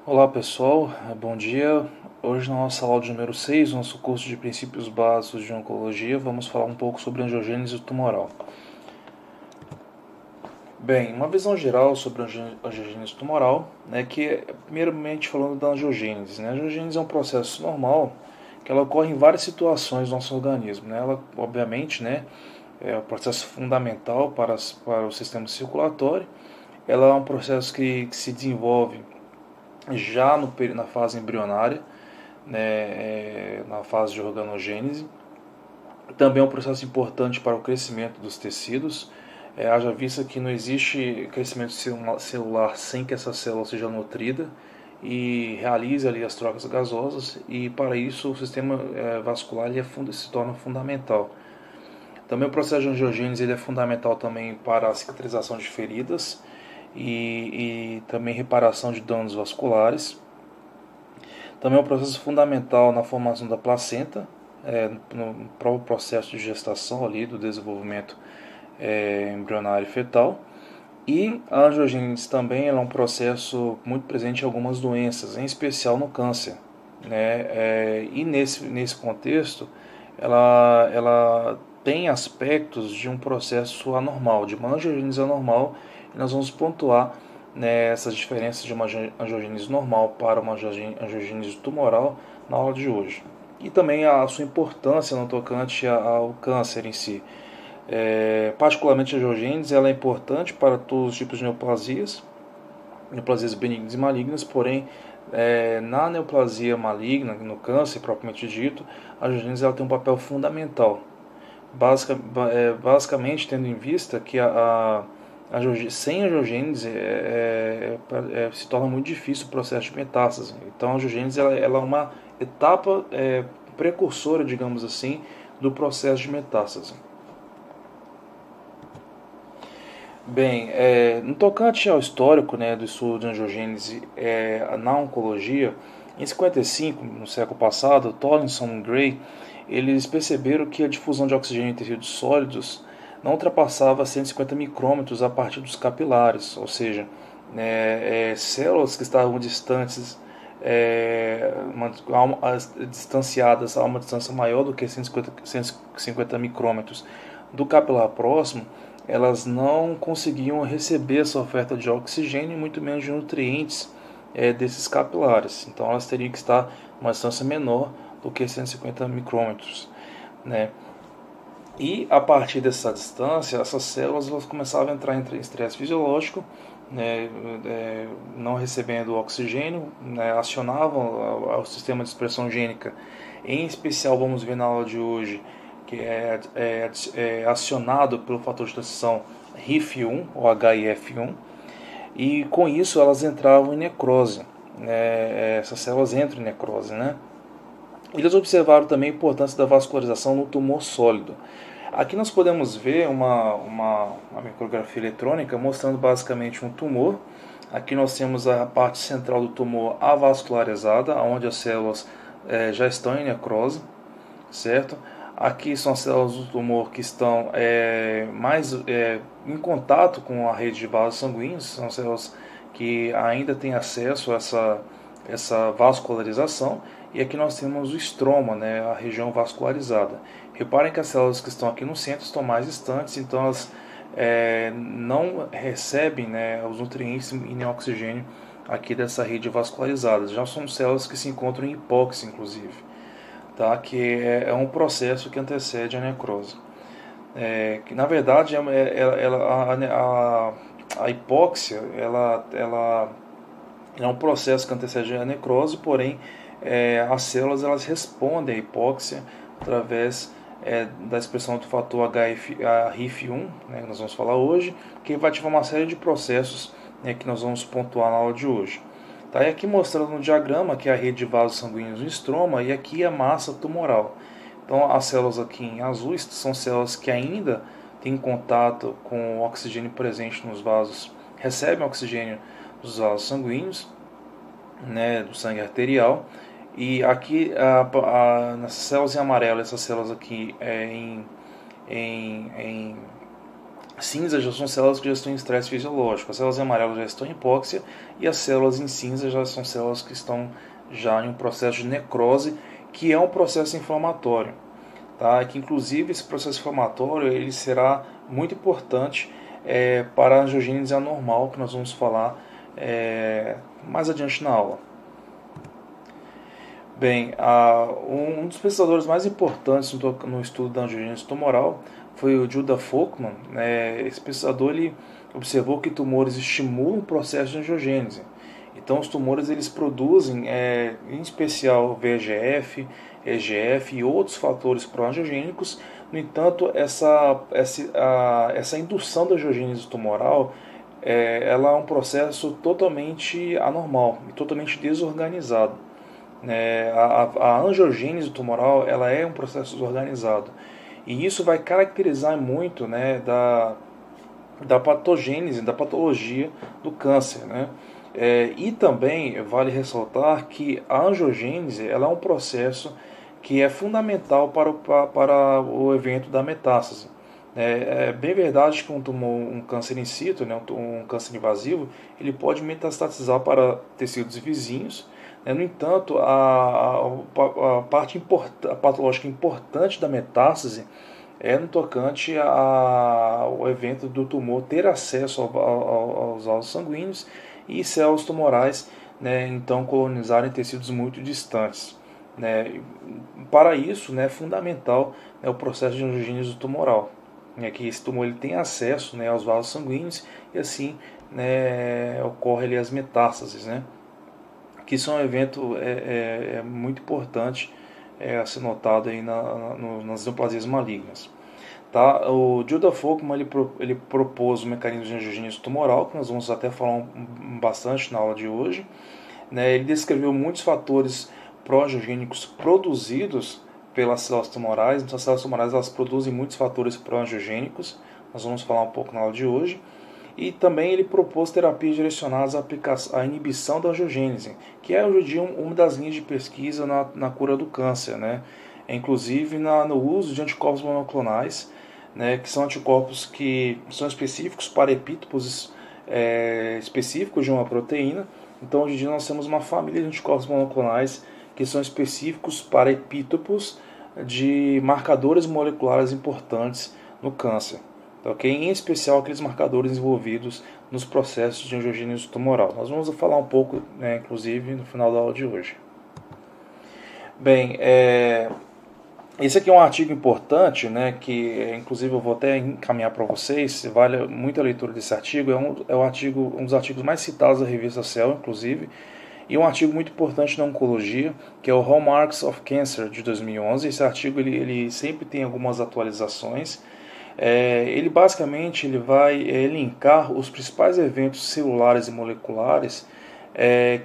Olá pessoal, bom dia. Hoje na nossa aula de número 6, nosso curso de princípios básicos de oncologia, vamos falar um pouco sobre angiogênese tumoral. Bem, uma visão geral sobre a angiogênese tumoral, que é primeiramente falando da angiogênese. A angiogênese é um processo normal que ela ocorre em várias situações do nosso organismo. Ela, obviamente, é um processo fundamental para o sistema circulatório. Ela é um processo que se desenvolve já na fase embrionária, na fase de organogênese. Também é um processo importante para o crescimento dos tecidos. Haja vista que não existe crescimento celular sem que essa célula seja nutrida e realize ali as trocas gasosas, e para isso o sistema vascular se torna fundamental. Também o processo de angiogênese ele é fundamental também para a cicatrização de feridas e também reparação de danos vasculares. Também é um processo fundamental na formação da placenta, no próprio processo de gestação ali, do desenvolvimento embrionário e fetal. E a angiogênese também é um processo muito presente em algumas doenças, em especial no câncer. E nesse contexto, ela tem aspectos de um processo anormal, de uma angiogênese anormal, e nós vamos pontuar essas diferenças de uma angiogênese normal para uma angiogênese tumoral na aula de hoje. E também a sua importância no tocante ao câncer em si. Particularmente a angiogênese ela é importante para todos os tipos de neoplasias benignas e malignas, porém na neoplasia maligna, no câncer propriamente dito, a angiogênese ela tem um papel fundamental, basicamente tendo em vista que sem angiogênese se torna muito difícil o processo de metástase. Então a angiogênese ela é uma etapa precursora, digamos assim, do processo de metástase. Bem, no tocante ao histórico do estudo de angiogênese na oncologia, em 55, no século passado, Tollinson e Gray, eles perceberam que a difusão de oxigênio em tecidos sólidos não ultrapassava 150 micrômetros a partir dos capilares, ou seja, células que estavam distantes, distanciadas a uma distância maior do que 150 micrômetros do capilar próximo, elas não conseguiam receber essa oferta de oxigênio e muito menos de nutrientes desses capilares. Então elas teriam que estar a uma distância menor do que 150 micrômetros. E a partir dessa distância, essas células elas começavam a entrar em estresse fisiológico, não recebendo oxigênio, acionavam o sistema de expressão gênica. Em especial, vamos ver na aula de hoje, que é acionado pelo fator de transição HIF1 ou HIF1, e com isso elas entravam em necrose. Essas células entram em necrose. Eles observaram também a importância da vascularização no tumor sólido. Aqui nós podemos ver uma micrografia eletrônica mostrando basicamente um tumor. Aqui nós temos a parte central do tumor avascularizada, onde as células já estão em necrose, certo? Aqui são as células do tumor que estão em contato com a rede de vasos sanguíneos, são células que ainda têm acesso a essa vascularização, e aqui nós temos o estroma, a região vascularizada. Reparem que as células que estão aqui no centro estão mais distantes, então elas não recebem os nutrientes e nem oxigênio aqui dessa rede vascularizada. Já são células que se encontram em hipóxia, inclusive. Que é um processo que antecede a necrose. Que na verdade a hipóxia ela é um processo que antecede a necrose, porém as células elas respondem à hipóxia através da expressão do fator HIF1, que nós vamos falar hoje, que vai ativar uma série de processos que nós vamos pontuar na aula de hoje. E aqui mostrando no diagrama que é a rede de vasos sanguíneos no estroma, e aqui a massa tumoral. Então as células aqui em azul são células que ainda têm contato com o oxigênio presente nos vasos, recebem oxigênio dos vasos sanguíneos, do sangue arterial. E aqui nessas células em amarelo, essas células aqui em cinza já são células que já estão em estresse fisiológico, as células amarelas já estão em hipóxia e as células em cinza já são células que estão já em um processo de necrose, que é um processo inflamatório, tá? Que inclusive esse processo inflamatório ele será muito importante para a angiogênese anormal, que nós vamos falar mais adiante na aula. Bem, um dos pesquisadores mais importantes no estudo da angiogênese tumoral foi o Judah Folkman. Esse pesquisador ele observou que tumores estimulam o processo de angiogênese. Então, os tumores eles produzem, em especial, VEGF, EGF e outros fatores proangiogênicos. No entanto, essa indução da angiogênese tumoral ela é um processo totalmente anormal e totalmente desorganizado. A angiogênese tumoral ela é um processo desorganizado. E isso vai caracterizar muito da patogênese, da patologia do câncer. E também vale ressaltar que a angiogênese ela é um processo que é fundamental para o evento da metástase. É bem verdade que um câncer in situ, um câncer invasivo, ele pode metastatizar para tecidos vizinhos. No entanto, a parte patológica importante da metástase é no tocante ao evento do tumor ter acesso aos vasos sanguíneos e células tumorais, então colonizarem tecidos muito distantes. Para isso, é fundamental o processo de angiogênese tumoral, que esse tumor ele tem acesso aos vasos sanguíneos e assim ocorre ali as metástases, que isso é um evento muito importante a ser notado aí nas neoplasias malignas. Tá? O Judah Folkman ele propôs o mecanismo de angiogênese tumoral, que nós vamos até falar bastante na aula de hoje. Ele descreveu muitos fatores pró-angiogênicos produzidos pelas células tumorais. Então, as células tumorais elas produzem muitos fatores pró-angiogênicos, nós vamos falar um pouco na aula de hoje. E também ele propôs terapias direcionadas à inibição da angiogênese, que é hoje em dia uma das linhas de pesquisa na cura do câncer, inclusive no uso de anticorpos monoclonais, que são anticorpos que são específicos para epítopos específicos de uma proteína. Então, hoje em dia nós temos uma família de anticorpos monoclonais que são específicos para epítopos de marcadores moleculares importantes no câncer. Okay? Em especial aqueles marcadores envolvidos nos processos de angiogênese tumoral. Nós vamos falar um pouco, inclusive, no final da aula de hoje. Bem, esse aqui é um artigo importante, que inclusive eu vou até encaminhar para vocês, vale muito a leitura desse artigo, um dos artigos mais citados da revista Cell, inclusive, e um artigo muito importante na oncologia, que é o Hallmarks of Cancer, de 2011. Esse artigo ele sempre tem algumas atualizações. Ele basicamente vai elencar os principais eventos celulares e moleculares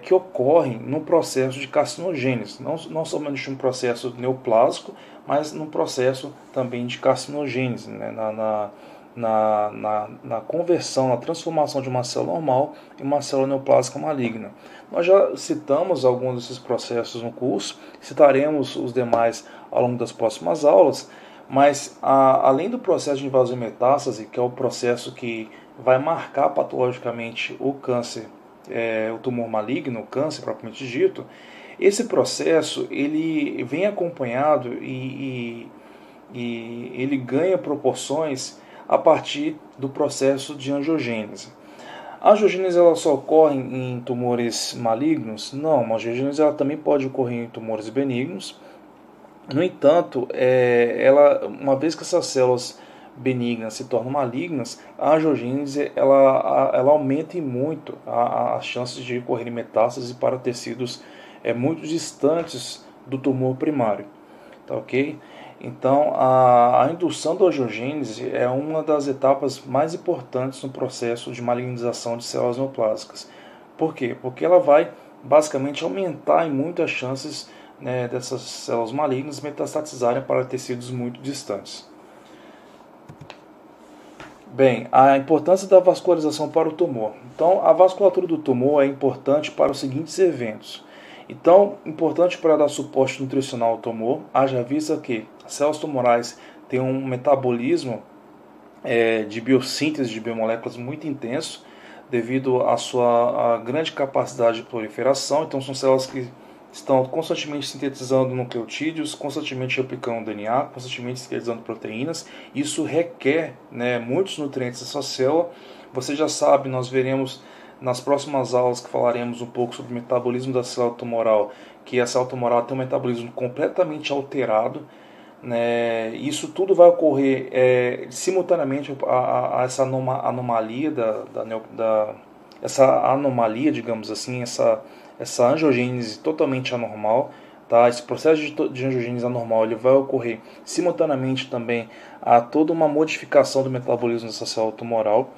que ocorrem no processo de carcinogênese, não somente no processo neoplásico, mas no processo também de carcinogênese, na conversão, na transformação de uma célula normal em uma célula neoplásica maligna. Nós já citamos alguns desses processos no curso, citaremos os demais ao longo das próximas aulas, mas além do processo de invasão e metástase, que é o processo que vai marcar patologicamente o câncer, o tumor maligno, o câncer propriamente dito, esse processo ele vem acompanhado e ele ganha proporções a partir do processo de angiogênese. A angiogênese ela só ocorre em tumores malignos? Não, a angiogênese ela também pode ocorrer em tumores benignos. No entanto, uma vez que essas células benignas se tornam malignas, a angiogênese ela aumenta muito as chances de ocorrer metástases para tecidos muito distantes do tumor primário. Tá, ok? Então, a indução da angiogênese é uma das etapas mais importantes no processo de malignização de células neoplásicas. Por quê? Porque ela vai basicamente aumentar em muito as chances dessas células malignas metastatizarem para tecidos muito distantes. Bem, a importância da vascularização para o tumor. Então, a vasculatura do tumor é importante para os seguintes eventos. Então, importante para dar suporte nutricional ao tumor, haja vista que as células tumorais têm um metabolismo de biossíntese de biomoléculas muito intenso, devido à sua grande capacidade de proliferação. Então são células que estão constantemente sintetizando nucleotídeos, constantemente replicando DNA, constantemente sintetizando proteínas. Isso requer, né, muitos nutrientes dessa célula. Você já sabe, nós veremos nas próximas aulas que falaremos um pouco sobre o metabolismo da célula tumoral, que a célula tumoral tem um metabolismo completamente alterado, né? Isso tudo vai ocorrer simultaneamente a essa anomalia essa anomalia, digamos assim, essa angiogênese totalmente anormal, tá? Esse processo de angiogênese anormal ele vai ocorrer simultaneamente também a toda uma modificação do metabolismo dessa célula tumoral,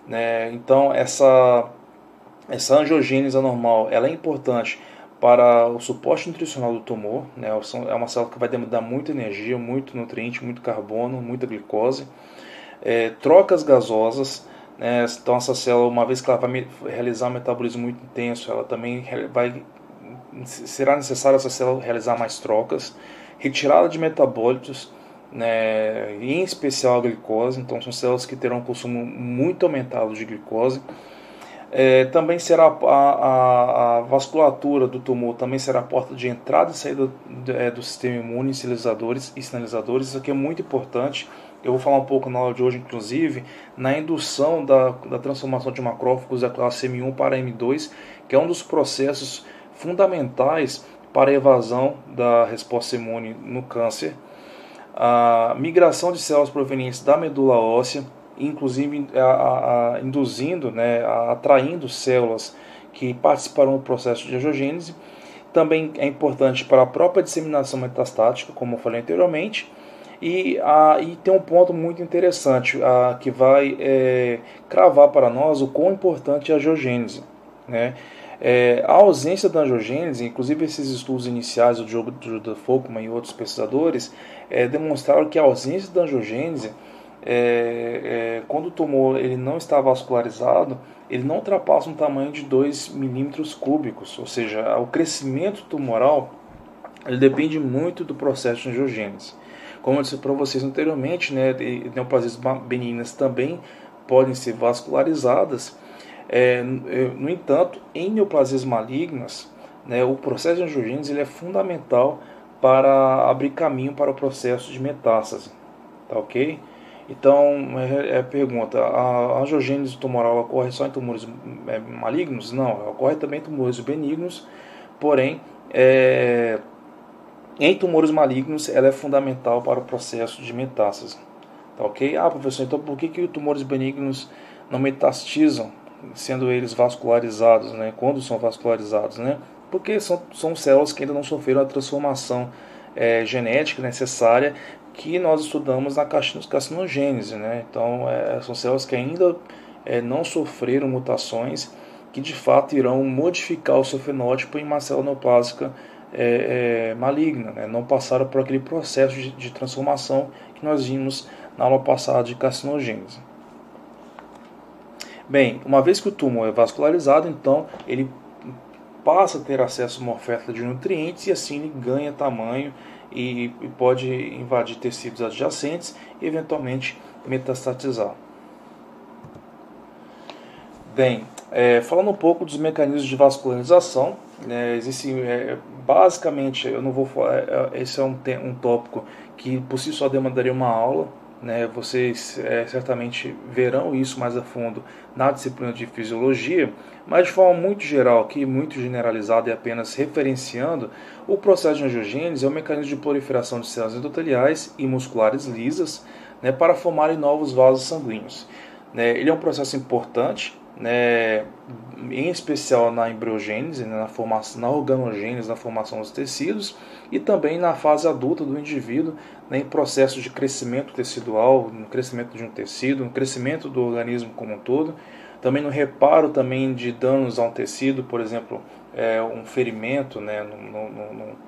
né? Então essa angiogênese anormal ela é importante para o suporte nutricional do tumor, né? É uma célula que vai demandar muita energia, muito nutriente, muito carbono, muita glicose, trocas gasosas, né? Então essa célula, uma vez que ela vai realizar um metabolismo muito intenso, ela também será necessário essa célula realizar mais trocas, retirada de metabólitos, né? Em especial a glicose. Então são células que terão um consumo muito aumentado de glicose. Também será a vasculatura do tumor também será a porta de entrada e saída do sistema imune e sinalizadores. Isso aqui é muito importante. Eu vou falar um pouco na aula de hoje, inclusive, na indução da transformação de macrófagos da classe M1 para M2, que é um dos processos fundamentais para a evasão da resposta imune no câncer. A migração de células provenientes da medula óssea, inclusive induzindo, né, atraindo células que participarão do processo de angiogênese. Também é importante para a própria disseminação metastática, como eu falei anteriormente. E tem um ponto muito interessante que vai cravar para nós o quão importante é a angiogênese, né? A ausência da angiogênese, inclusive esses estudos iniciais do Judith Folkman e outros pesquisadores, demonstraram que a ausência da angiogênese, quando o tumor ele não está vascularizado, ele não ultrapassa um tamanho de 2 milímetros cúbicos, ou seja, o crescimento tumoral ele depende muito do processo de angiogênese. Como eu disse para vocês anteriormente, né, neoplasias benignas também podem ser vascularizadas. No entanto, em neoplasias malignas, né, o processo de angiogênese ele é fundamental para abrir caminho para o processo de metástase. Tá ok? Então, pergunta, a angiogênese tumoral ocorre só em tumores malignos? Não, ela ocorre também em tumores benignos, porém, em tumores malignos ela é fundamental para o processo de metástase. Tá ok? Professor, então por que os tumores benignos não metastizam, sendo eles vascularizados, né? Quando são vascularizados, né? Porque são células que ainda não sofreram a transformação genética necessária que nós estudamos na carcinogênese, né? Então, são células que ainda não sofreram mutações que de fato irão modificar o seu fenótipo em uma célula neoplásica maligna, né? Não passaram por aquele processo de transformação que nós vimos na aula passada de carcinogênese. Bem, uma vez que o tumor é vascularizado, então ele passa a ter acesso a uma oferta de nutrientes e assim ele ganha tamanho e pode invadir tecidos adjacentes e eventualmente metastatizar. Bem, falando um pouco dos mecanismos de vascularização, existem basicamente, eu não vou falar, esse é um tópico que por si só demandaria uma aula, né? Vocês certamente verão isso mais a fundo na disciplina de fisiologia, mas de forma muito geral, aqui, muito generalizada e apenas referenciando, o processo de angiogênese é um mecanismo de proliferação de células endoteliais e musculares lisas, né, para formarem novos vasos sanguíneos. Ele é um processo importante, né, em especial na embriogênese, né, na organogênese, na formação dos tecidos, e também na fase adulta do indivíduo, né, em processos de crescimento tecidual, no crescimento de um tecido, no crescimento do organismo como um todo, também no reparo também de danos a um tecido, por exemplo, um ferimento, né,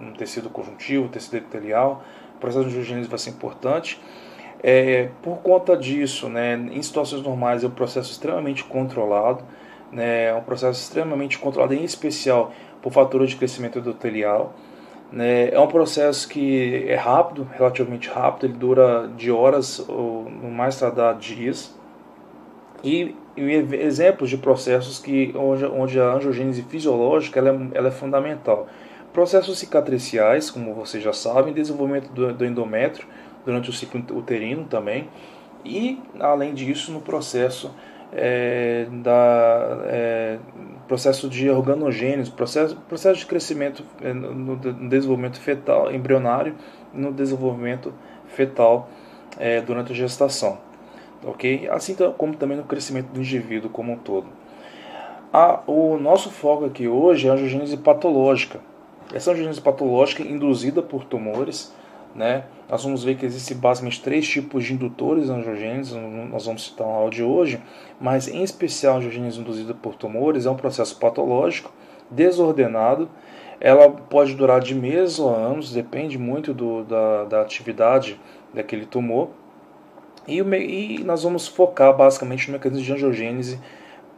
no tecido conjuntivo, tecido epitelial. O processo de angiogênese vai ser importante. Por conta disso, né, em situações normais é um processo extremamente controlado, né, é um processo extremamente controlado, em especial por fatores de crescimento endotelial, né? É um processo que é rápido, relativamente rápido, ele dura de horas ou no mais tardar dias. E exemplos de processos onde a angiogênese fisiológica ela é fundamental. Processos cicatriciais, como vocês já sabem, desenvolvimento do endométrio durante o ciclo uterino também, e além disso no processo de organogênese, processo de crescimento no desenvolvimento fetal, embrionário, e no desenvolvimento fetal durante a gestação. Ok? Assim como também no crescimento do indivíduo como um todo. O nosso foco aqui hoje é a angiogênese patológica. Essa angiogênese patológica induzida por tumores, né? Nós vamos ver que existem basicamente 3 tipos de indutores angiogênese, nós vamos citar uma aula de hoje, mas em especial a angiogênese induzida por tumores é um processo patológico, desordenado, ela pode durar de meses ou anos, depende muito da atividade daquele tumor, e nós vamos focar basicamente no mecanismo de angiogênese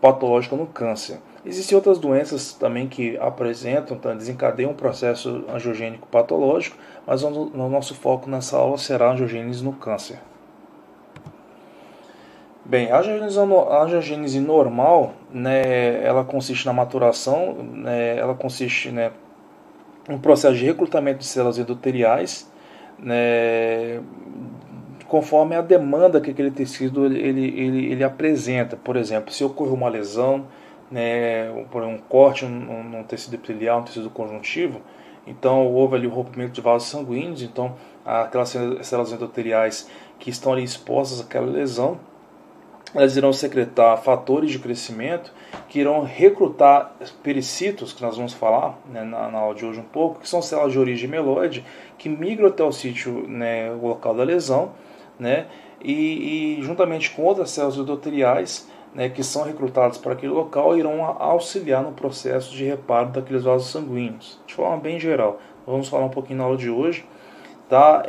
patológica no câncer. Existem outras doenças também que apresentam, desencadeiam um processo angiogênico patológico, mas o nosso foco nessa aula será a angiogênese no câncer. Bem, a angiogênese normal, né, ela consiste na maturação, né, ela consiste, né, um processo de recrutamento de células endoteliais, né, conforme a demanda que aquele tecido ele apresenta. Por exemplo, se ocorrer uma lesão, né, um corte num tecido epitelial, um tecido conjuntivo, então houve ali o rompimento de vasos sanguíneos, então aquelas células endoteliais que estão ali expostas àquela lesão, elas irão secretar fatores de crescimento que irão recrutar pericitos, que nós vamos falar, né, na aula de hoje um pouco, que são células de origem mieloide, que migram até o sítio, né, o local da lesão, né, e juntamente com outras células endoteliais, né, que são recrutadas para aquele local, irão auxiliar no processo de reparo daqueles vasos sanguíneos. De forma bem geral, vamos falar um pouquinho na aula de hoje. Tá?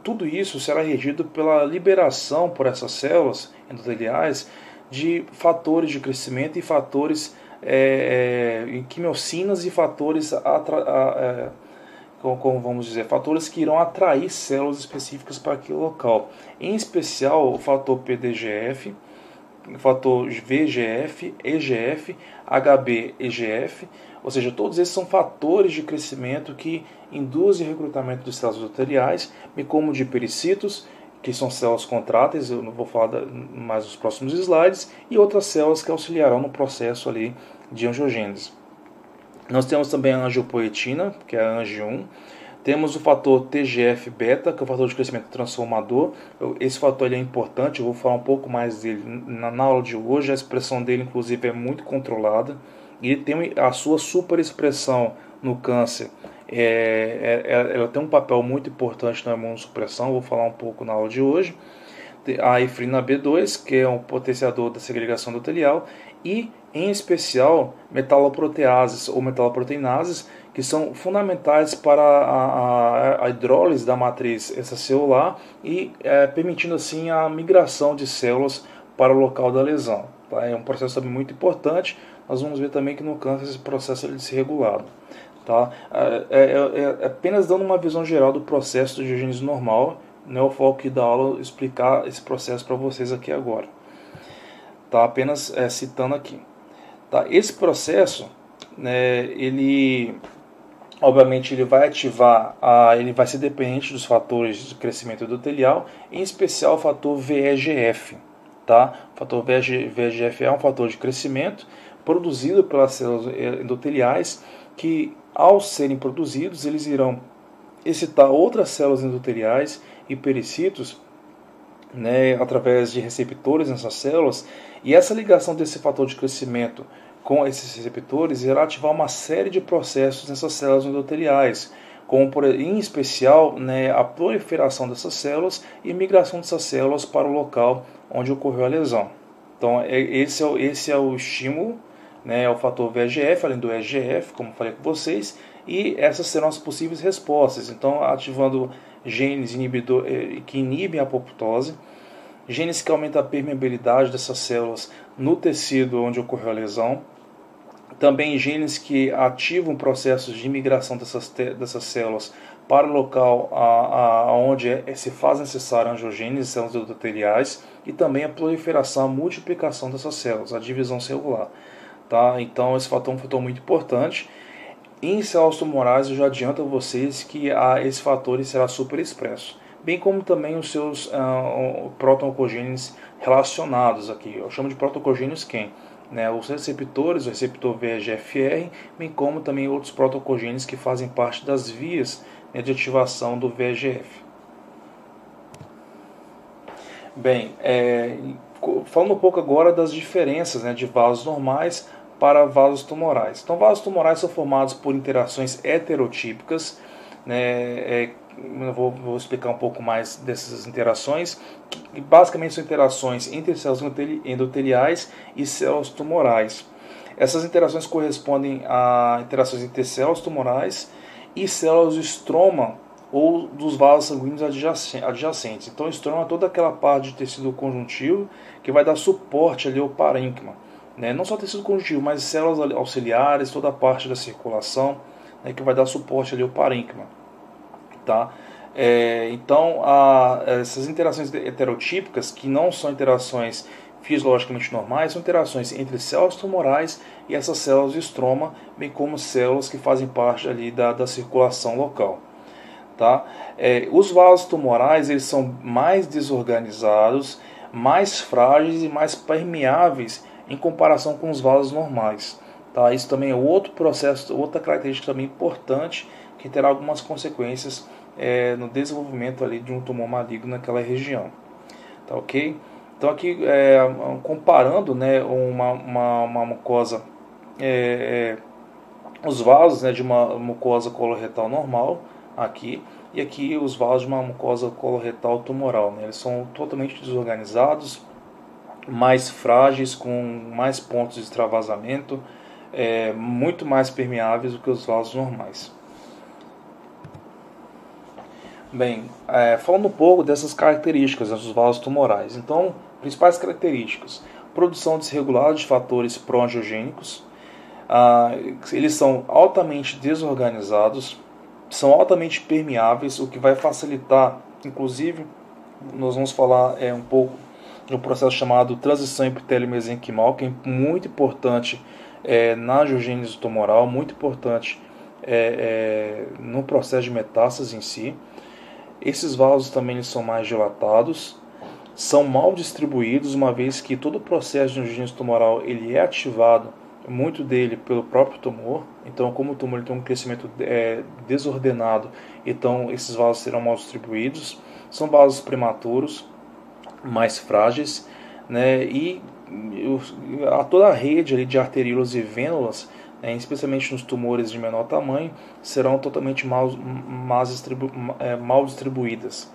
Tudo isso será regido pela liberação por essas células endoteliais de fatores de crescimento e fatores quimiocinas e fatores como vamos dizer, fatores que irão atrair células específicas para aquele local. Em especial o fator PDGF, o fator VGF, EGF, HB, EGF, ou seja, todos esses são fatores de crescimento que induzem o recrutamento de células endoteliais, bem como de pericitos, que são células contráteis, eu não vou falar mais nos próximos slides, e outras células que auxiliarão no processo ali de angiogênese. Nós temos também a angiopoetina, que é a ANG1. Temos o fator TGF-beta, que é o fator de crescimento transformador. Esse fator ele é importante, eu vou falar um pouco mais dele na aula de hoje. A expressão dele, inclusive, é muito controlada. E ele tem a sua superexpressão no câncer. Ela tem um papel muito importante na imunossupressão, vou falar um pouco na aula de hoje. A efrina B2, que é um potenciador da segregação endotelial, e, em especial, metaloproteases ou metaloproteinases, que são fundamentais para a hidrólise da matriz extracelular e permitindo assim a migração de células para o local da lesão. Tá? É um processo também muito importante. Nós vamos ver também que no câncer esse processo é desregulado. Tá? Apenas dando uma visão geral do processo de angiogênese normal, não é o foco da aula explicar esse processo para vocês aqui agora. Tá? Apenas citando aqui. Tá? Esse processo, né, ele obviamente ele vai ativar, ele vai ser dependente dos fatores de crescimento endotelial, em especial o fator VEGF. Tá? O fator VEGF é um fator de crescimento produzido pelas células endoteliais que, ao serem produzidos, eles irão excitar outras células endoteliais e pericitos, né, através de receptores nessas células, e essa ligação desse fator de crescimento com esses receptores irá ativar uma série de processos nessas células endoteliais, como em especial, né, a proliferação dessas células e migração dessas células para o local onde ocorreu a lesão. Então esse é o estímulo, né, é o fator VEGF, além do EGF, como falei com vocês, e essas serão as possíveis respostas. Então, ativando genes que inibem a apoptose, genes que aumentam a permeabilidade dessas células no tecido onde ocorreu a lesão, também genes que ativam processos de migração dessas células para o local onde se faz necessário a angiogênese, células endoteliais, e também a proliferação, a multiplicação dessas células, a divisão celular. Tá? Então esse fator é um fator muito importante. Em células tumorais eu já adianto a vocês que esse fator será super expresso, bem como também os seus proto-oncogenes relacionados aqui. Eu chamo de proto-oncogênios quem? Os receptores, o receptor VEGF-R, bem como também outros proto-oncogenes que fazem parte das vias de ativação do VEGF. Bem, falando um pouco agora das diferenças de vasos normais para vasos tumorais. Então, vasos tumorais são formados por interações heterotípicas. Eu vou explicar um pouco mais dessas interações, que basicamente são interações entre células endoteliais e células tumorais. Essas interações correspondem a interações entre células tumorais e células do estroma ou dos vasos sanguíneos adjacentes. Então, o estroma é toda aquela parte de tecido conjuntivo que vai dar suporte ali ao parênquima. Não só tecido conjuntivo, mas células auxiliares, toda a parte da circulação que vai dar suporte ali ao parênquima. Tá? Então, essas interações heterotípicas, que não são interações fisiologicamente normais, são interações entre células tumorais e essas células de estroma, bem como células que fazem parte ali da circulação local. Tá? Os vasos tumorais eles são mais desorganizados, mais frágeis e mais permeáveis em comparação com os vasos normais. Tá? Isso também é outro processo, outra característica também importante que terá algumas consequências no desenvolvimento ali de um tumor maligno naquela região. Tá, ok? Então aqui comparando uma mucosa, os vasos de uma mucosa coloretal normal aqui, e aqui os vasos de uma mucosa coloretal tumoral. Eles são totalmente desorganizados, mais frágeis, com mais pontos de extravasamento, muito mais permeáveis do que os vasos normais. Bem, falando um pouco dessas características dos vasos tumorais. Então, principais características: produção desregulada de fatores pró-angiogênicos, eles são altamente desorganizados, são altamente permeáveis, o que vai facilitar, inclusive, nós vamos falar um pouco de um processo chamado transição epitélio-mesenquimal, que é muito importante na angiogênese tumoral, muito importante no processo de metástase em si. Esses vasos também eles são mais dilatados, são mal distribuídos, uma vez que todo o processo de angiogênese tumoral ele é ativado, muito dele pelo próprio tumor. Então, como o tumor tem um crescimento desordenado, então esses vasos serão mal distribuídos. São vasos prematuros, mais frágeis, e toda a rede ali de arteríolas e vênulas, especialmente nos tumores de menor tamanho, serão totalmente mal distribuídas.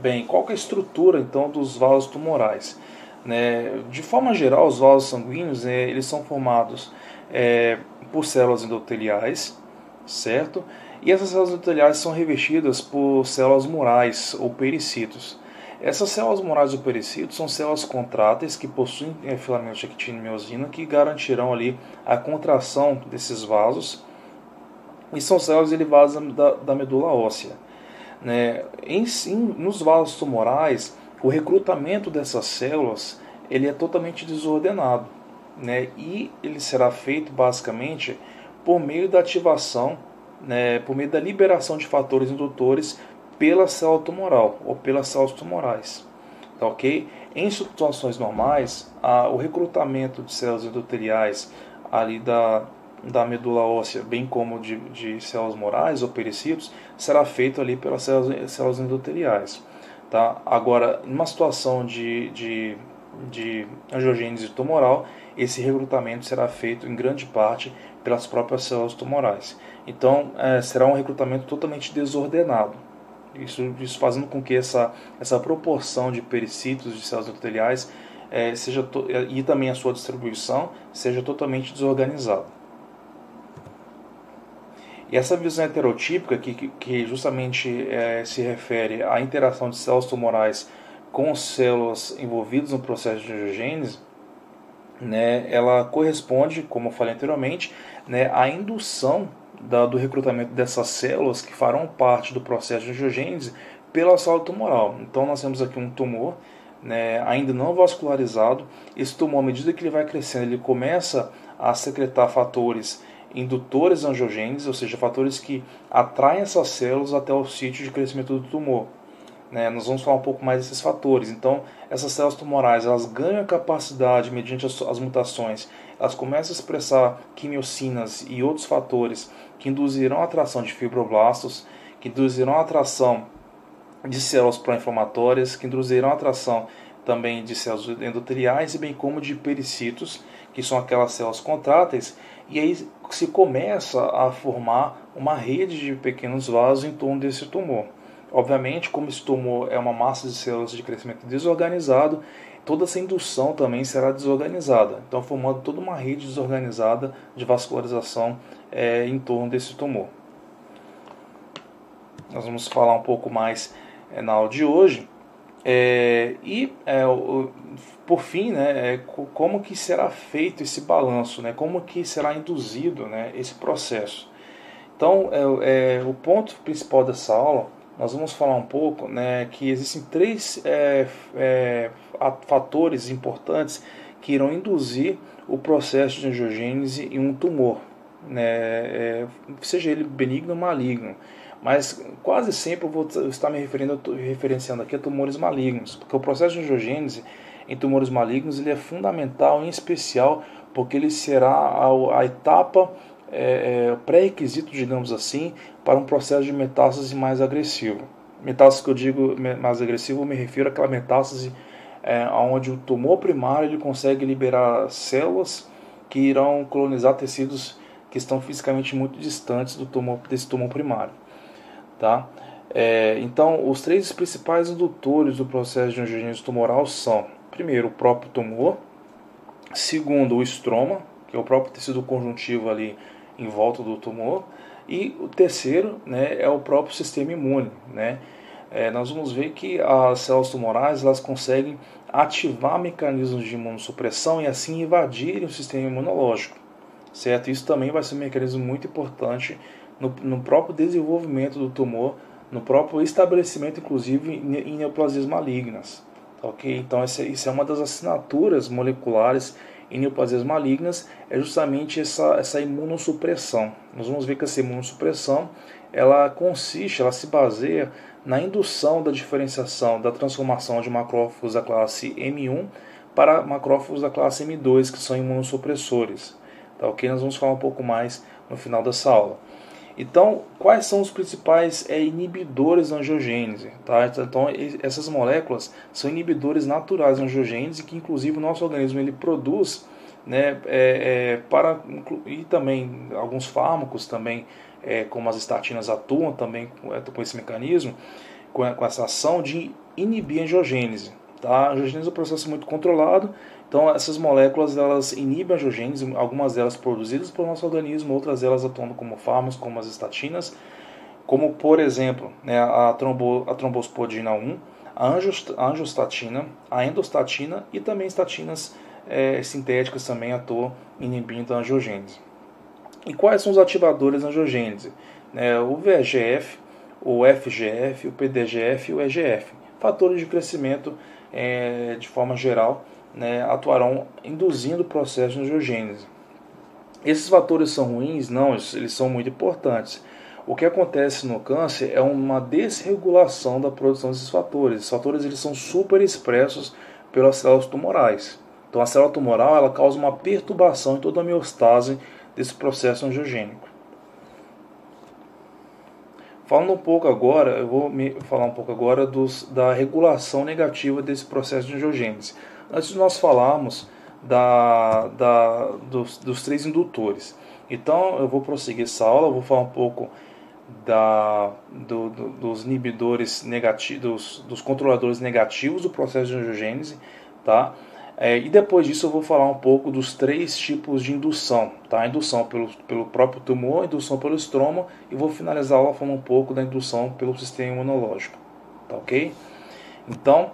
Bem, qual que é a estrutura então dos vasos tumorais? De forma geral, os vasos sanguíneos eles são formados por células endoteliais, certo? E essas células endoteliais são revestidas por células murais ou pericitos. Essas células murais ou pericitos são células contráteis que possuem filamentos de actina e miosina que garantirão ali a contração desses vasos, e são células derivadas da medula óssea. Nos vasos tumorais, o recrutamento dessas células ele é totalmente desordenado, e ele será feito basicamente por meio da ativação, por meio da liberação de fatores indutores pela célula tumoral ou pelas células tumorais. Tá, ok? Em situações normais, o recrutamento de células endoteliais ali da medula óssea, bem como de células murais ou pericitos, será feito ali pelas células endoteliais. Tá? Agora, numa situação de angiogênese tumoral, esse recrutamento será feito em grande parte pelas próprias células tumorais. Então, será um recrutamento totalmente desordenado. Isso fazendo com que essa proporção de pericitos de células endoteliais e também a sua distribuição seja totalmente desorganizada. E essa visão heterotípica, que justamente se refere à interação de células tumorais com células envolvidas no processo de angiogênese, né, ela corresponde, como eu falei anteriormente, né, à indução do recrutamento dessas células que farão parte do processo de angiogênese pela célula tumoral. Então nós temos aqui um tumor, né, ainda não vascularizado. Esse tumor, à medida que ele vai crescendo, ele começa a secretar fatores indutores angiogênese, ou seja, fatores que atraem essas células até o sítio de crescimento do tumor. Nós vamos falar um pouco mais desses fatores. Então, essas células tumorais, elas ganham capacidade, mediante as mutações, elas começam a expressar quimiocinas e outros fatores que induzirão a atração de fibroblastos, que induzirão a atração de células pró-inflamatórias, que induzirão a atração também de células endoteliais, e bem como de pericitos, que são aquelas células contráteis, e aí se começa a formar uma rede de pequenos vasos em torno desse tumor. Obviamente, como esse tumor é uma massa de células de crescimento desorganizado, toda essa indução também será desorganizada. Então, formando toda uma rede desorganizada de vascularização em torno desse tumor. Nós vamos falar um pouco mais na aula de hoje. Por fim, como que será feito esse balanço, como que será induzido esse processo. Então, o ponto principal dessa aula, nós vamos falar um pouco que existem três fatores importantes que irão induzir o processo de angiogênese em um tumor, seja ele benigno ou maligno. Mas quase sempre eu vou estar me referenciando aqui a tumores malignos, porque o processo de angiogênese em tumores malignos ele é fundamental, em especial porque ele será a etapa pré-requisito, digamos assim, para um processo de metástase mais agressivo. Metástase que eu digo mais agressivo, eu me refiro àquela metástase onde o tumor primário ele consegue liberar células que irão colonizar tecidos que estão fisicamente muito distantes desse tumor primário. Tá? Então, os três principais indutores do processo de angiogênese tumoral são, primeiro, o próprio tumor, segundo, o estroma, que é o próprio tecido conjuntivo ali em volta do tumor, e o terceiro é o próprio sistema imune. Nós vamos ver que as células tumorais elas conseguem ativar mecanismos de imunossupressão e assim invadirem o sistema imunológico. Certo? Isso também vai ser um mecanismo muito importante no próprio desenvolvimento do tumor, no próprio estabelecimento, inclusive, em neoplasias malignas. Okay? Então, isso é uma das assinaturas moleculares em neoplasias malignas, é justamente essa imunossupressão. Nós vamos ver que essa imunossupressão, ela se baseia na indução da diferenciação, da transformação de macrófagos da classe M1 para macrófagos da classe M2, que são imunossupressores. Tá, ok? Nós vamos falar um pouco mais no final dessa aula. Então, quais são os principais inibidores da angiogênese? Tá? Então, essas moléculas são inibidores naturais da angiogênese que, inclusive, o nosso organismo ele produz, e também alguns fármacos também, como as estatinas atuam também com esse mecanismo, com essa ação de inibir a angiogênese. Tá? A angiogênese é um processo muito controlado. Então, essas moléculas elas inibem a angiogênese, algumas delas produzidas pelo nosso organismo, outras delas atuando como fármacos, como as estatinas, como, por exemplo, a trombospodina 1, a angiostatina, a endostatina e também estatinas sintéticas também atuam inibindo a angiogênese. E quais são os ativadores da angiogênese? O VEGF, o FGF, o PDGF e o EGF. Fatores de crescimento, de forma geral, atuarão induzindo o processo de angiogênese. Esses fatores são ruins? Não, eles são muito importantes. O que acontece no câncer é uma desregulação da produção desses fatores. Esses fatores eles são super expressos pelas células tumorais. Então a célula tumoral ela causa uma perturbação em toda a homeostase desse processo angiogênico. Falando um pouco agora, eu vou falar um pouco agora da regulação negativa desse processo de angiogênese. Antes de nós falarmos dos três indutores. Então, eu vou prosseguir essa aula, eu vou falar um pouco dos inibidores negativos, dos controladores negativos do processo de angiogênese, tá? E depois disso eu vou falar um pouco dos três tipos de indução, tá? A indução pelo próprio tumor, a indução pelo estroma, e vou finalizar a aula falando um pouco da indução pelo sistema imunológico, tá ok? Então,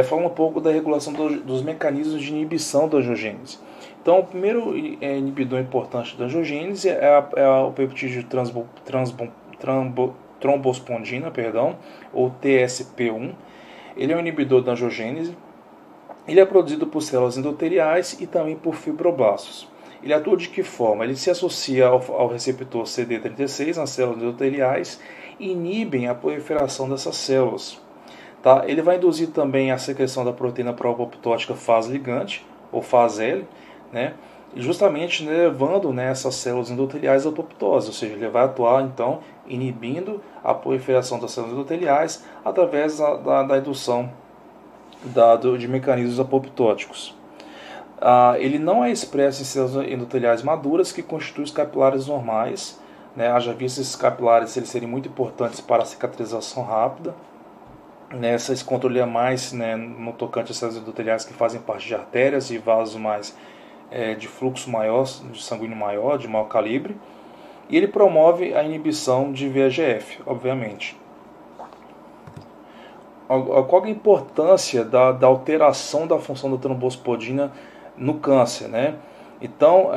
falando um pouco da regulação dos mecanismos de inibição da angiogênese. Então, o primeiro inibidor importante da angiogênese o peptídeo trombospondina, ou TSP1. Ele é um inibidor da angiogênese. Ele é produzido por células endoteliais e também por fibroblastos. Ele atua de que forma? Ele se associa ao receptor CD36 nas células endoteliais e inibem a proliferação dessas células. Tá? Ele vai induzir também a secreção da proteína pro-apoptótica fase ligante, ou fase L, né? Justamente, né, levando, né, essas células endoteliais à apoptose, ou seja, ele vai atuar então inibindo a proliferação das células endoteliais através da indução de mecanismos apoptóticos. Ele não é expresso em células endoteliais maduras que constituem os capilares normais, né? Haja visto esses capilares eles serem muito importantes para a cicatrização rápida. Esse controle é mais, né, no tocante às células endoteliais que fazem parte de artérias e vasos mais de fluxo maior, de sanguíneo maior, de maior calibre. E ele promove a inibição de VEGF, obviamente. Qual é a importância da alteração da função da trombospodina no câncer, né? Então,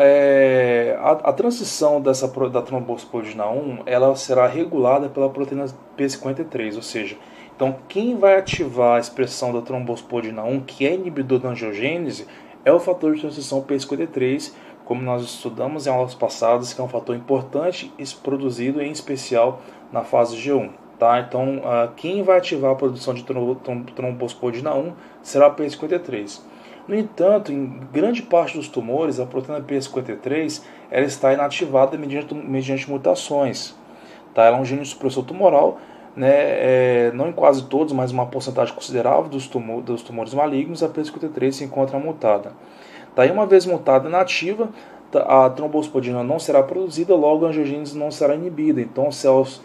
a transição da trombospodina 1 ela será regulada pela proteína P53, ou seja, então quem vai ativar a expressão da trombospodina 1, que é inibidor da angiogênese, é o fator de transição P53, como nós estudamos em aulas passadas, que é um fator importante e produzido em especial na fase G1. Tá? Então, quem vai ativar a produção de trombospodina 1 será a P53. No entanto, em grande parte dos tumores, a proteína P53 ela está inativada mediante mutações. Tá? Ela é um gene supressor tumoral, né? Não em quase todos, mas uma porcentagem considerável dos tumores malignos, a P53 se encontra mutada. Tá? E uma vez mutada e inativa, a trombospodina não será produzida, logo a angiogênese não será inibida. Então, as células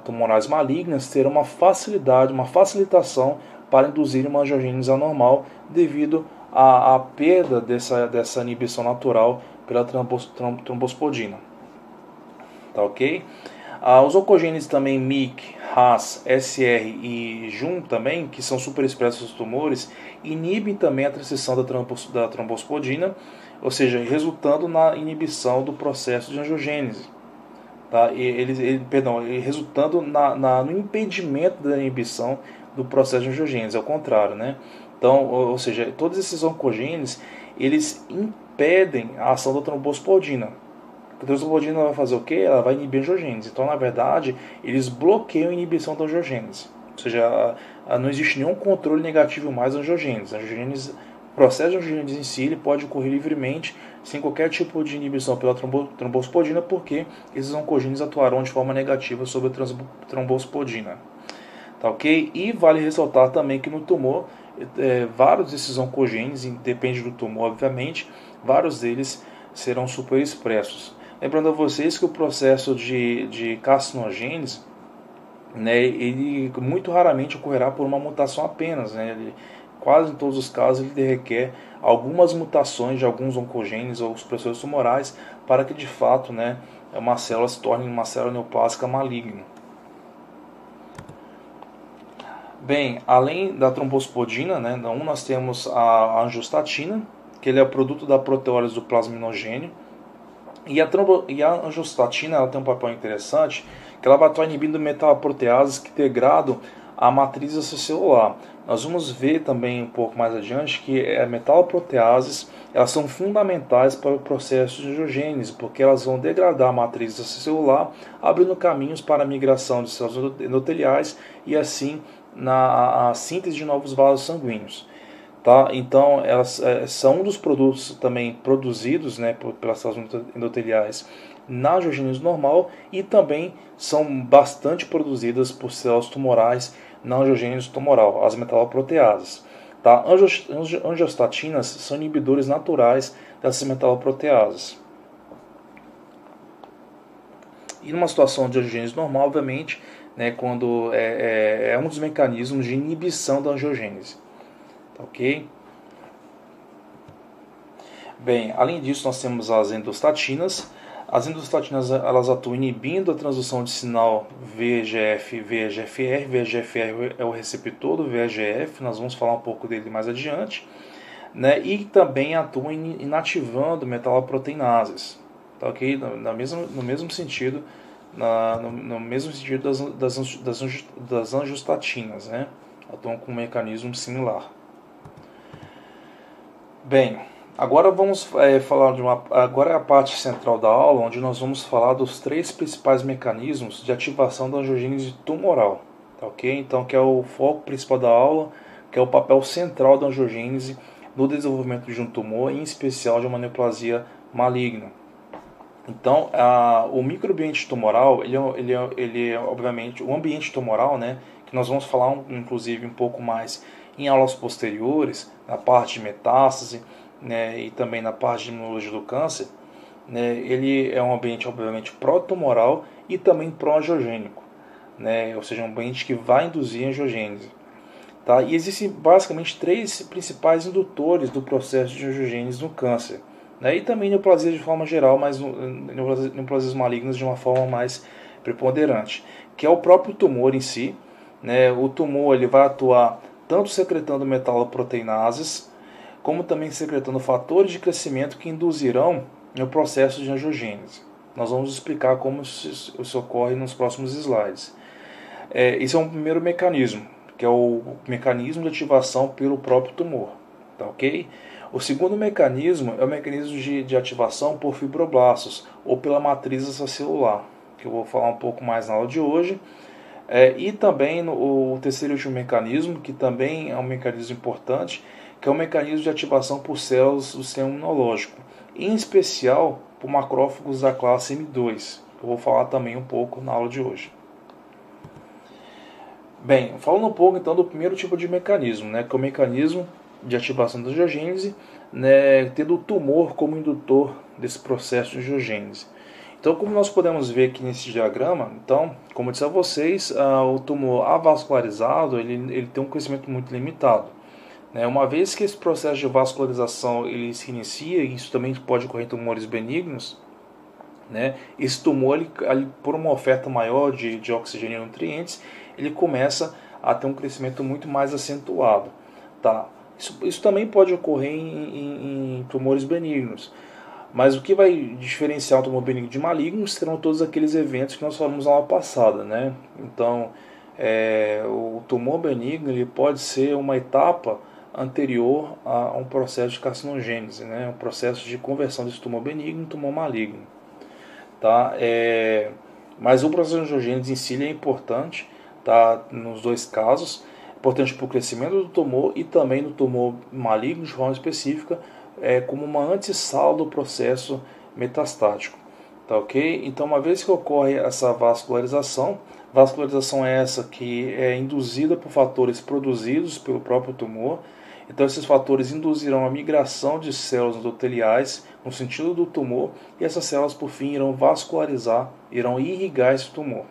tumorais malignas terão uma facilitação para induzir uma angiogênese anormal devido à perda dessa inibição natural pela trombospodina. Tá ok? Os oncogenes também MYC, RAS, SR e JUN também, que são superexpressos nos tumores, inibem também a transição da trombospodina, ou seja, resultando na inibição do processo de angiogênese. Tá? Resultando no impedimento da inibição do processo de angiogênese, ao contrário, né? Então, ou seja, todos esses oncogenes, eles impedem a ação da trombospodina. A trombospodina vai fazer o quê? Ela vai inibir a angiogênese. Então, na verdade, eles bloqueiam a inibição da angiogênese. Ou seja, não existe nenhum controle negativo mais da angiogênese. O processo de angiogênese em si ele pode ocorrer livremente, sem qualquer tipo de inibição pela trombospodina, porque esses oncogenes atuarão de forma negativa sobre a trombospodina. Tá ok? E vale ressaltar também que no tumor, vários desses oncogenes, depende do tumor, obviamente, vários deles serão superexpressos. Lembrando a vocês que o processo de carcinogênese, né, ele muito raramente ocorrerá por uma mutação apenas, né? Quase em todos os casos ele requer algumas mutações de alguns oncogenes ou supressores tumorais para que de fato, né, uma célula se torne uma célula neoplásica maligna. Bem, além da trombospodina, né, nós temos a angiostatina, que ele é o produto da proteólise do plasminogênio. E a angiostatina ela tem um papel interessante, que ela vai atuar inibindo metalaproteases que degradam a matriz extracelular. Nós vamos ver também um pouco mais adiante que metaloproteases elas são fundamentais para o processo de angiogênese, porque elas vão degradar a matriz extracelular, abrindo caminhos para a migração de células endoteliais e assim na síntese de novos vasos sanguíneos. Tá? Então, elas são um dos produtos também produzidos, né, pelas células endoteliais na angiogênese normal e também são bastante produzidas por células tumorais na angiogênese tumoral, as metaloproteases. Tá? Angiostatinas são inibidores naturais dessas metaloproteases. E numa situação de angiogênese normal, obviamente, né, quando é um dos mecanismos de inibição da angiogênese. Tá ok? Bem, além disso, nós temos as endostatinas. As endostatinas elas atuam inibindo a transdução de sinal VEGF-VEGFR. VEGFR é o receptor do VEGF, nós vamos falar um pouco dele mais adiante. né, e também atua inativando metaloproteinases, tá, ok? No mesmo sentido, no mesmo sentido das angistatinas, né, atuam com um mecanismo similar. Bem, agora vamos falar agora é a parte central da aula, onde nós vamos falar dos 3 principais mecanismos de ativação da angiogênese tumoral, tá, ok? Então, que é o foco principal da aula, que é o papel central da angiogênese no desenvolvimento de um tumor, em especial de uma neoplasia maligna. Então, o microambiente tumoral, ele é obviamente o ambiente tumoral, né, que nós vamos falar inclusive um pouco mais em aulas posteriores, na parte de metástase, né, e também na parte de imunologia do câncer, né, ele é um ambiente obviamente pró-tumoral e também pró-angiogênico, né, ou seja, um ambiente que vai induzir a angiogênese. Tá? E existem basicamente 3 principais indutores do processo de angiogênese no câncer, né? E também neoplasias de forma geral, mas neoplasias malignas de uma forma mais preponderante, que é o próprio tumor em si, né? O tumor ele vai atuar tanto secretando metaloproteinases, como também secretando fatores de crescimento que induzirão no processo de angiogênese. Nós vamos explicar como isso ocorre nos próximos slides. Esse é um primeiro mecanismo, que é o mecanismo de ativação pelo próprio tumor, tá, ok? O segundo mecanismo é o mecanismo de ativação por fibroblastos ou pela matriz extracelular, que eu vou falar um pouco mais na aula de hoje. E também o terceiro e último mecanismo, que também é um mecanismo importante, que é o mecanismo de ativação por células do sistema imunológico, em especial por macrófagos da classe M2, que eu vou falar também um pouco na aula de hoje. Bem, falando um pouco então do primeiro tipo de mecanismo, né, que é o mecanismo de ativação da angiogênese, né, tendo o tumor como indutor desse processo de angiogênese. Então, como nós podemos ver aqui nesse diagrama, então, como eu disse a vocês, o tumor avascularizado ele tem um crescimento muito limitado, né? Uma vez que esse processo de vascularização ele se inicia, e isso também pode ocorrer em tumores benignos, né? Esse tumor, ele, por uma oferta maior de oxigênio e nutrientes, ele começa a ter um crescimento muito mais acentuado. Tá? Isso também pode ocorrer em tumores benignos. Mas o que vai diferenciar o tumor benigno de maligno serão todos aqueles eventos que nós falamos na aula passada, né? Então, o tumor benigno ele pode ser uma etapa anterior a um processo de carcinogênese, né? Um processo de conversão desse tumor benigno em tumor maligno. Tá? Mas o processo de angiogênese em si é importante, tá? Nos dois casos. Importante para o crescimento do tumor e também do tumor maligno de forma específica, como uma antessala do processo metastático. Tá, ok? Então, uma vez que ocorre essa vascularização é essa que é induzida por fatores produzidos pelo próprio tumor. Então, esses fatores induzirão a migração de células endoteliais no sentido do tumor e essas células, por fim, irão vascularizar, irão irrigar esse tumor.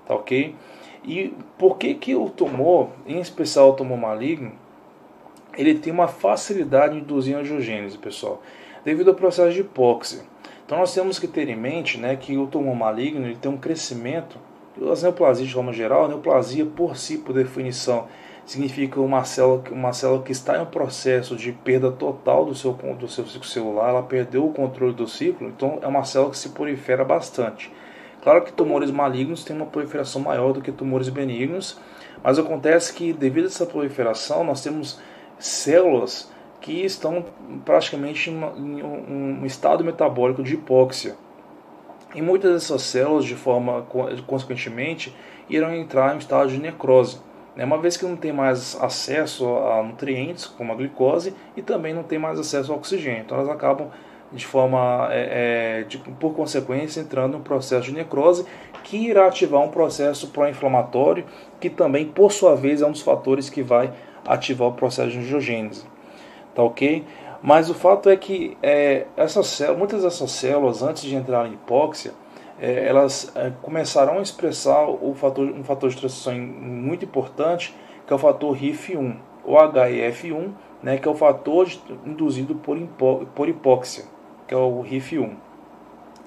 Tá, ok? E por que o tumor, em especial o tumor maligno, ele tem uma facilidade em induzir angiogênese, pessoal? Devido ao processo de hipóxia. Então nós temos que ter em mente, né, que o tumor maligno ele tem um crescimento, as neoplasias de forma geral, a neoplasia por si, por definição, significa uma célula que está em um processo de perda total do seu ciclo celular, ela perdeu o controle do ciclo, então é uma célula que se prolifera bastante. Claro que tumores malignos têm uma proliferação maior do que tumores benignos, mas acontece que devido a essa proliferação nós temos células que estão praticamente em um estado metabólico de hipóxia. E muitas dessas células, consequentemente, irão entrar em estado de necrose, né? Uma vez que não tem mais acesso a nutrientes, como a glicose, e também não tem mais acesso ao oxigênio. Então elas acabam, por consequência, entrando no processo de necrose, que irá ativar um processo pró-inflamatório, que também, por sua vez, é um dos fatores que vai ativar o processo de angiogênese. Tá, ok? Mas o fato é que muitas dessas células, antes de entrar em hipóxia, elas começarão a expressar um fator de transição muito importante, que é o fator RIF1, ou HIF1, né, que é o fator induzido por hipóxia, que é o RIF1.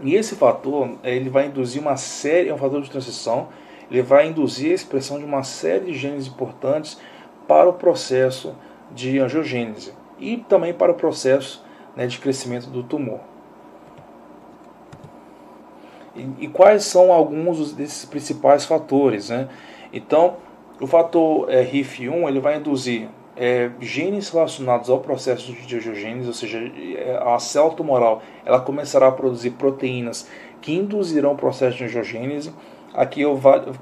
E esse fator ele vai induzir é um fator de transição, ele vai induzir a expressão de uma série de genes importantes para o processo de angiogênese. e também para o processo, né, de crescimento do tumor. E quais são alguns desses principais fatores, né? Então, o fator HIF1 ele vai induzir genes relacionados ao processo de angiogênese, ou seja, a célula tumoral ela começará a produzir proteínas que induzirão o processo de angiogênese. Aqui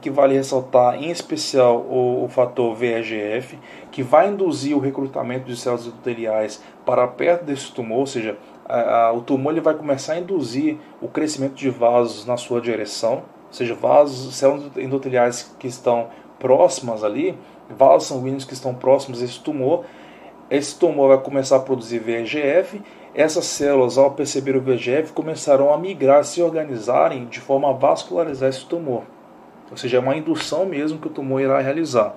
que vale ressaltar em especial o fator VEGF, que vai induzir o recrutamento de células endoteliais para perto desse tumor, ou seja, o tumor ele vai começar a induzir o crescimento de vasos na sua direção, ou seja, vasos, células endoteliais que estão próximas ali, vasos sanguíneos que estão próximos a esse tumor. Esse tumor vai começar a produzir VEGF. Essas células, ao perceber o VEGF, começarão a migrar, se organizarem de forma a vascularizar esse tumor. Ou seja, é uma indução mesmo que o tumor irá realizar.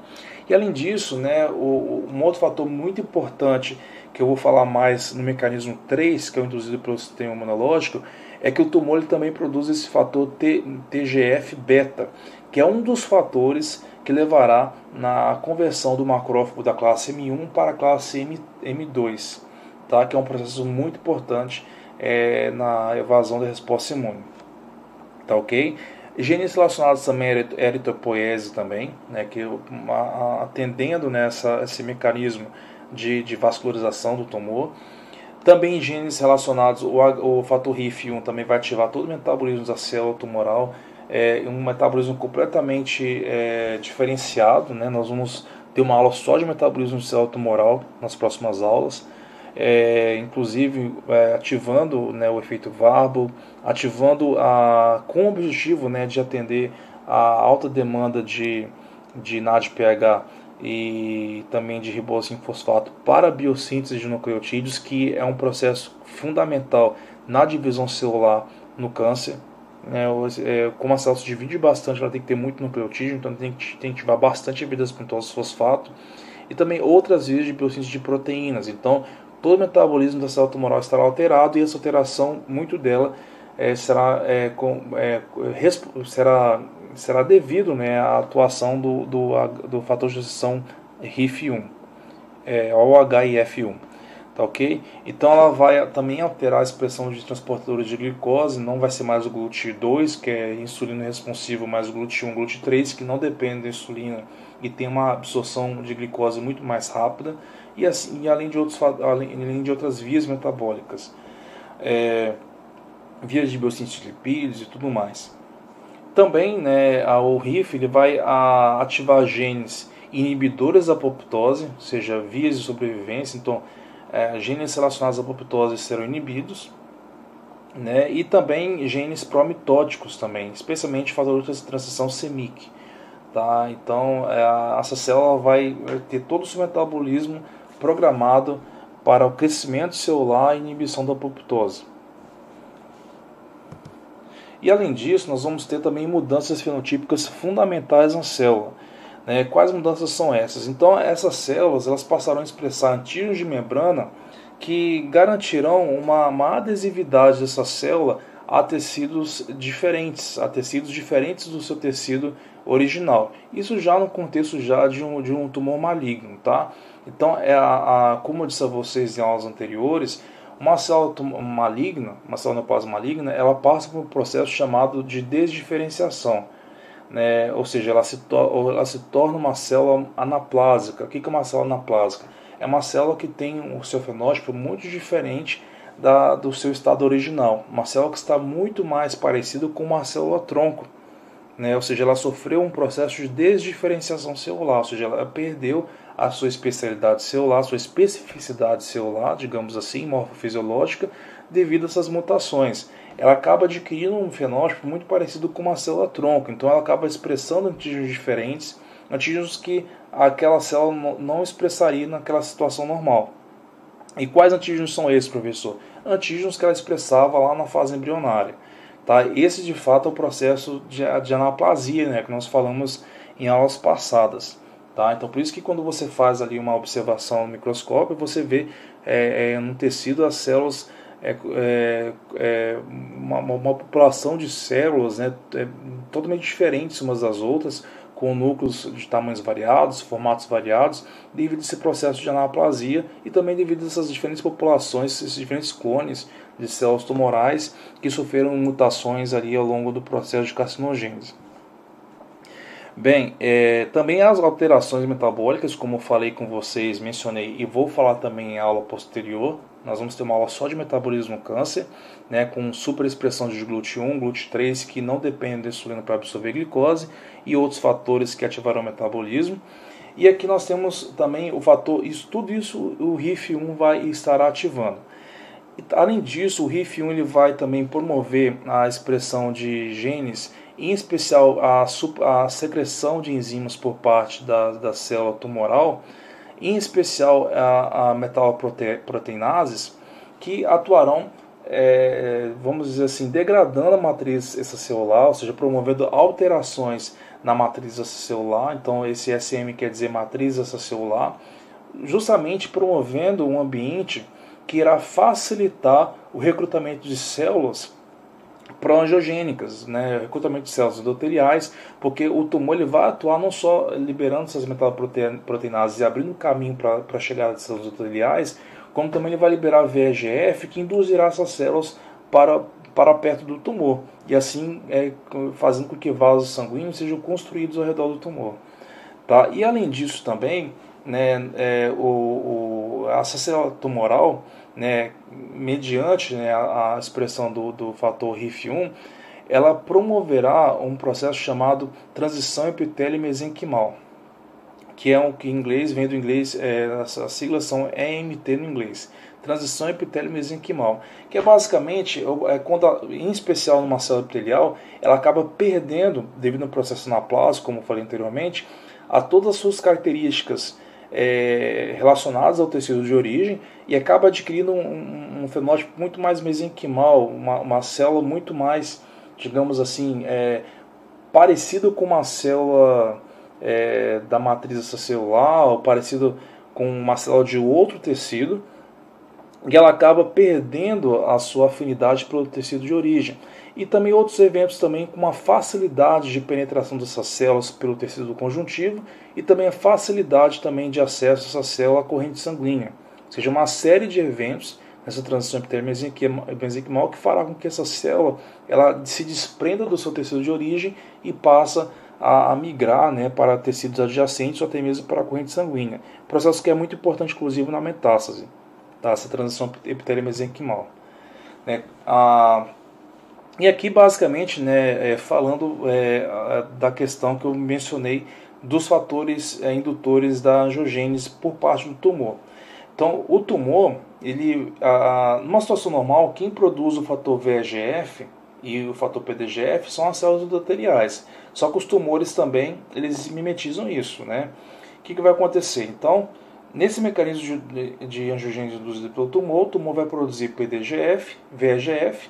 E além disso, né, um outro fator muito importante, que eu vou falar mais no mecanismo 3, que é o induzido pelo sistema imunológico, é que o tumor ele também produz esse fator TGF-beta, que é um dos fatores que levará na conversão do macrófago da classe M1 para a classe M2, tá? Que é um processo muito importante na evasão da resposta imune. Tá ok? Genes relacionados também à eritropoiese também, né, que atendendo esse mecanismo de vascularização do tumor. Também genes relacionados, o fator HIF1 também vai ativar todo o metabolismo da célula tumoral, um metabolismo completamente diferenciado, né? Nós vamos ter uma aula só de metabolismo de célula tumoral nas próximas aulas, inclusive ativando, né, o efeito Warburg, ativando com o objetivo, né, de atender a alta demanda de NADPH e também de ribossim fosfato para a biossíntese de nucleotídeos, que é um processo fundamental na divisão celular no câncer. Como a célula se divide bastante, ela tem que ter muito nucleotídeo, então tem que ativar bastante a vidas pentose fosfato e também outras vias de biossíntese de proteínas. Então, todo o metabolismo da célula tumoral estará alterado e essa alteração, muito dela, será devido, né, à atuação do fator de transição HIF1, ou HIF1. Tá ok? Então ela vai também alterar a expressão de transportadores de glicose, não vai ser mais o GLUT2, que é insulino responsivo, mas o GLUT1, GLUT3, que não depende da insulina e tem uma absorção de glicose muito mais rápida, e assim, além de outras vias metabólicas, vias de biossíntese de lipídios e tudo mais. Também, né, o HIF ele vai ativar genes inibidores da apoptose, ou seja, vias de sobrevivência. Então, genes relacionados à apoptose serão inibidos, né, e também genes promitóticos também, especialmente fatores de transição CMYC. Tá? Então, essa célula vai ter todo o seu metabolismo programado para o crescimento celular e inibição da apoptose. E além disso, nós vamos ter também mudanças fenotípicas fundamentais na célula. Quais mudanças são essas? Então, essas células elas passarão a expressar antígenos de membrana que garantirão uma adesividade dessa célula a tecidos diferentes do seu tecido original. Isso já no contexto já de um tumor maligno, tá? Então, como eu disse a vocês em aulas anteriores, uma célula maligna, uma célula neoplasma maligna, ela passa por um processo chamado de desdiferenciação, né? Ou seja, ela se torna uma célula anaplásica. O que é uma célula anaplásica? É uma célula que tem o seu fenótipo muito diferente do seu estado original. Uma célula que está muito mais parecida com uma célula tronco, né? Ou seja, ela sofreu um processo de desdiferenciação celular, ou seja, ela perdeu a sua especialidade celular, a sua especificidade celular, digamos assim, morfofisiológica, devido a essas mutações. Ela acaba adquirindo um fenótipo muito parecido com uma célula tronco, então ela acaba expressando antígenos diferentes, antígenos que aquela célula não expressaria naquela situação normal. E quais antígenos são esses, professor? Antígenos que ela expressava lá na fase embrionária. Tá? Esse, de fato, é o processo de anaplasia, né, que nós falamos em aulas passadas. Tá? Então, por isso que quando você faz ali uma observação no microscópio, você vê no tecido as células, uma população de células, né, totalmente diferentes umas das outras, com núcleos de tamanhos variados, formatos variados, devido a esse processo de anaplasia e também devido a essas diferentes populações, esses diferentes clones de células tumorais que sofreram mutações ali ao longo do processo de carcinogênese. Bem, também as alterações metabólicas, como eu falei com vocês, mencionei e vou falar também em aula posterior. Nós vamos ter uma aula só de metabolismo no câncer, né, com superexpressão de GLUT1, GLUT3, que não dependem da insulina para absorver glicose, e outros fatores que ativarão o metabolismo. E aqui nós temos também o fator, tudo isso o RIF1 vai estar ativando. Além disso, o RIF1 ele vai também promover a expressão de genes, em especial a secreção de enzimas por parte da célula tumoral, em especial a metalloproteinases, que atuarão, vamos dizer assim, degradando a matriz extracelular, ou seja, promovendo alterações na matriz extracelular. Então esse SM quer dizer matriz extracelular, justamente promovendo um ambiente que irá facilitar o recrutamento de células pró-angiogênicas, né, recrutamento de células endoteliais, porque o tumor ele vai atuar não só liberando essas metalloproteinases e abrindo caminho para a chegada de células endoteliais, como também ele vai liberar VEGF, que induzirá essas células para perto do tumor, e assim fazendo com que vasos sanguíneos sejam construídos ao redor do tumor. Tá? E além disso também, né, essa célula tumoral, né, mediante, né, a expressão do fator RIF1, ela promoverá um processo chamado transição epitélio-mesenquimal, que é que em inglês vem do inglês, as siglas são EMT no inglês, transição epitélio-mesenquimal, que é basicamente, quando, em especial numa célula epitelial, ela acaba perdendo, devido ao processo anaplásico, como eu falei anteriormente, a todas as suas características relacionadas ao tecido de origem, e acaba adquirindo um fenótipo muito mais mesenquimal, uma célula muito mais, digamos assim, parecido com uma célula da matriz extracelular, ou parecido com uma célula de outro tecido, e ela acaba perdendo a sua afinidade pelo tecido de origem. E também outros eventos também com uma facilidade de penetração dessas células pelo tecido conjuntivo, e também a facilidade também de acesso a essa célula à corrente sanguínea. Ou seja, uma série de eventos nessa transição epitélio-mesenquimal que fará com que essa célula ela se desprenda do seu tecido de origem e passa a migrar, né, para tecidos adjacentes ou até mesmo para a corrente sanguínea. Processo que é muito importante, inclusive, na metástase, tá? Essa transição epitélio-mesenquimal. Né? E aqui, basicamente, né, falando da questão que eu mencionei dos fatores indutores da angiogênese por parte do tumor. Então, o tumor, numa situação normal, quem produz o fator VEGF e o fator PDGF são as células endoteliais. Só que os tumores também, eles mimetizam isso, né? O que vai acontecer? Então, nesse mecanismo de angiogênese induzido pelo tumor, o tumor vai produzir PDGF, VEGF,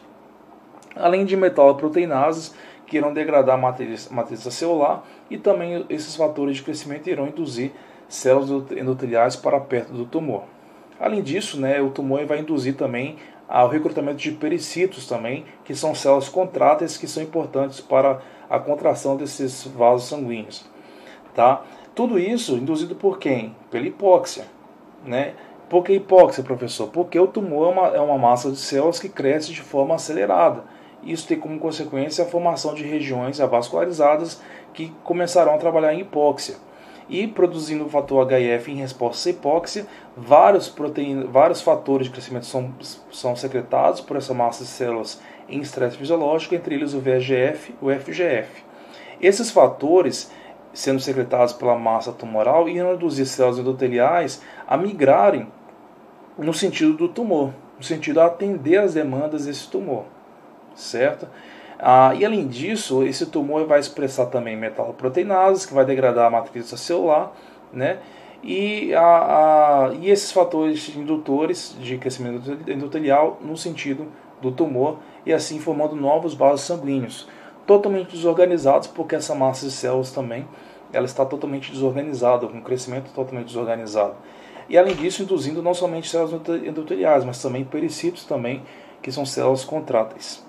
além de metalloproteinases, que irão degradar a matriz celular, e também esses fatores de crescimento irão induzir células endoteliais para perto do tumor. Além disso, né, o tumor vai induzir também ao recrutamento de pericitos também, que são células contráteis que são importantes para a contração desses vasos sanguíneos. Tá? Tudo isso induzido por quem? Pela hipóxia. Né? Por que hipóxia, professor? Porque o tumor é uma massa de células que cresce de forma acelerada. Isso tem como consequência a formação de regiões avascularizadas que começarão a trabalhar em hipóxia. E produzindo o fator HIF em resposta à hipóxia, vários fatores de crescimento são secretados por essa massa de células em estresse fisiológico, entre eles o VEGF e o FGF. Esses fatores, sendo secretados pela massa tumoral, irão induzir células endoteliais a migrarem no sentido do tumor, no sentido de atender às demandas desse tumor, certo? E além disso, esse tumor vai expressar também metalloproteinases, que vai degradar a matriz celular, né? E esses fatores indutores de crescimento endotelial no sentido do tumor, e assim formando novos vasos sanguíneos, totalmente desorganizados, porque essa massa de células também ela está totalmente desorganizada, com um crescimento totalmente desorganizado. E além disso, induzindo não somente células endoteliais, mas também pericitos também, que são células contráteis.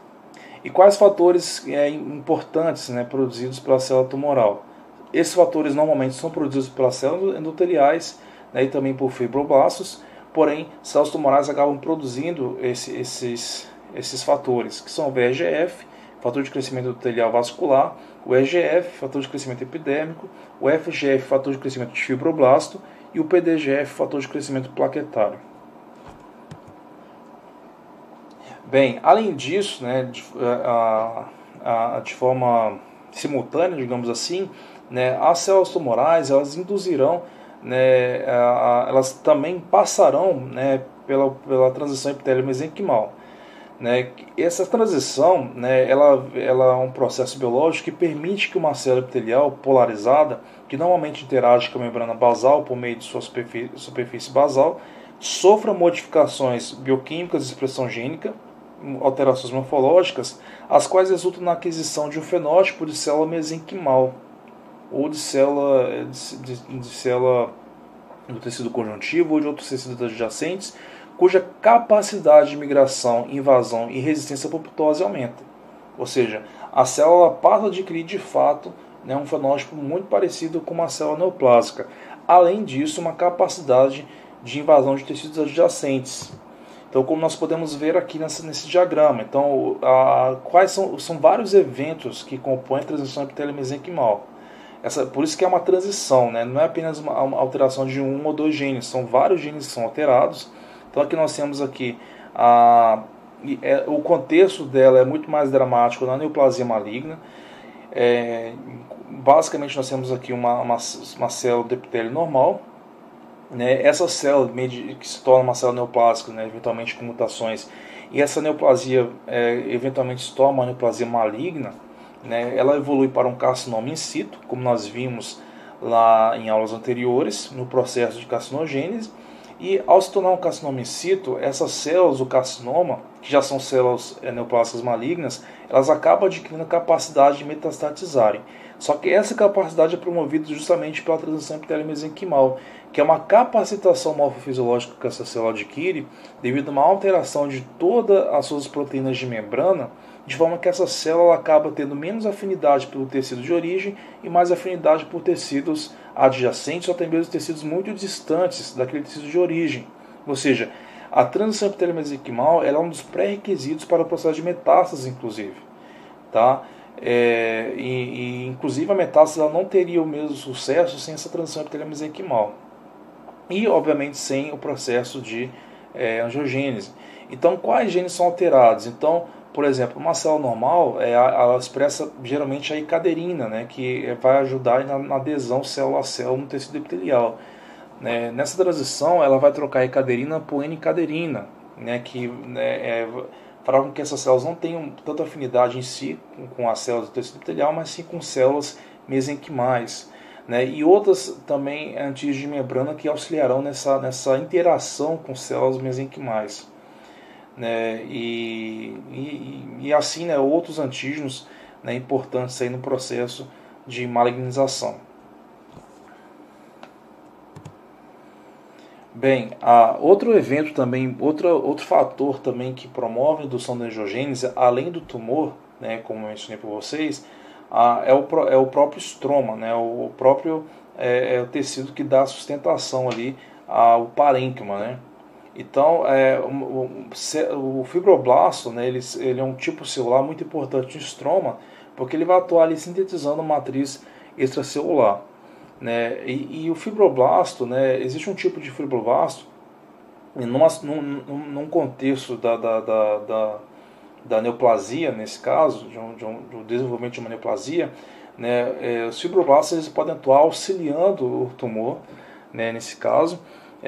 E quais fatores importantes, né, produzidos pela célula tumoral? Esses fatores normalmente são produzidos pelas células endoteliais, né, e também por fibroblastos, porém, células tumorais acabam produzindo esses fatores, que são o VEGF, fator de crescimento endotelial vascular, o EGF, fator de crescimento epidérmico, o FGF, fator de crescimento de fibroblasto, e o PDGF, fator de crescimento plaquetário. Bem, além disso, né, de forma simultânea, digamos assim, né, as células tumorais elas induzirão, né, elas também passarão, né, pela transição epitélio-mesenquimal. Né? Essa transição, né, ela é um processo biológico que permite que uma célula epitelial polarizada, que normalmente interage com a membrana basal por meio de sua superfície basal, sofra modificações bioquímicas de expressão gênica, alterações morfológicas, as quais resultam na aquisição de um fenótipo de célula mesenquimal ou de célula do tecido conjuntivo ou de outros tecidos adjacentes, cuja capacidade de migração, invasão e resistência à apoptose aumenta. Ou seja, a célula passa a adquirir de fato, né, um fenótipo muito parecido com uma célula neoplásica. Além disso, uma capacidade de invasão de tecidos adjacentes. Então, como nós podemos ver aqui nesse diagrama, então, quais são vários eventos que compõem a transição epitélio-mesenquimal. Por isso que é uma transição, né? Não é apenas uma alteração de um ou dois genes, são vários genes que são alterados. Então aqui nós temos aqui o contexto dela é muito mais dramático na neoplasia maligna. Basicamente nós temos aqui uma célula do epitélio normal, né? Essa célula que se torna uma célula neoplásica, né, eventualmente com mutações, e essa neoplasia eventualmente se torna uma neoplasia maligna, né? Ela evolui para um carcinoma in situ, como nós vimos lá em aulas anteriores, no processo de carcinogênese. E ao se tornar um carcinoma in situ, essas células do carcinoma, que já são células neoplásicas malignas, elas acabam adquirindo a capacidade de metastatizarem. Só que essa capacidade é promovida justamente pela transição epitélio-mesenquimal, que é uma capacitação morfofisiológica que essa célula adquire devido a uma alteração de todas as suas proteínas de membrana, de forma que essa célula acaba tendo menos afinidade pelo tecido de origem e mais afinidade por tecidos adjacentes ou até mesmo tecidos muito distantes daquele tecido de origem. Ou seja, a transição epitélio-mesenquimal é um dos pré-requisitos para o processo de metástase, inclusive. Tá? Inclusive a metástase ela não teria o mesmo sucesso sem essa transição epitélio-mesenquimal. E, obviamente, sem o processo de angiogênese. Então, quais genes são alterados? Então, por exemplo, uma célula normal, ela expressa geralmente a icaderina, né, que vai ajudar na adesão célula a célula no tecido epitelial. Nessa transição, ela vai trocar a icaderina por N-caderina, né, que fará com que essas células não tenham tanta afinidade em si com as células do tecido epitelial, mas sim com células mesenquimais. E outras também antígenos de membrana que auxiliarão nessa interação com células mesenquimais. E assim, né, outros antígenos, né, importantes aí no processo de malignização. Bem, outro evento também, outro fator também que promove a indução da angiogênese, além do tumor, né, como eu mencionei para vocês, é o próprio estroma, né, o próprio o tecido que dá sustentação ali ao parênquima, né? Então, o fibroblasto, né, ele é um tipo celular muito importante no estroma, porque ele vai atuar ali sintetizando matriz extracelular. Né? E o fibroblasto, né, existe um tipo de fibroblasto, num contexto da neoplasia, nesse caso, do desenvolvimento de uma neoplasia, né, os fibroblastos eles podem atuar auxiliando o tumor, né, nesse caso,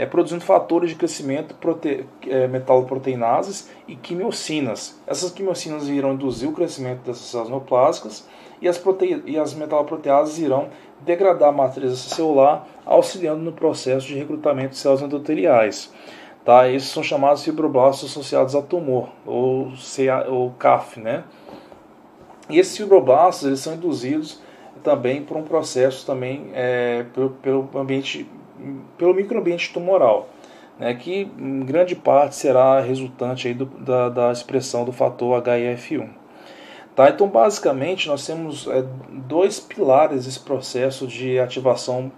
produzindo fatores de crescimento, metaloproteinases e quimiocinas. Essas quimiocinas irão induzir o crescimento dessas células neoplásicas e as metaloproteases irão degradar a matriz celular, auxiliando no processo de recrutamento de células endoteliais. Tá? Esses são chamados fibroblastos associados a tumor, ou CAF. Né? E esses fibroblastos eles são induzidos também por um processo também, pelo microambiente tumoral, né, que em grande parte será resultante aí da expressão do fator HIF1. Tá? Então, basicamente, nós temos dois pilares desse processo de ativação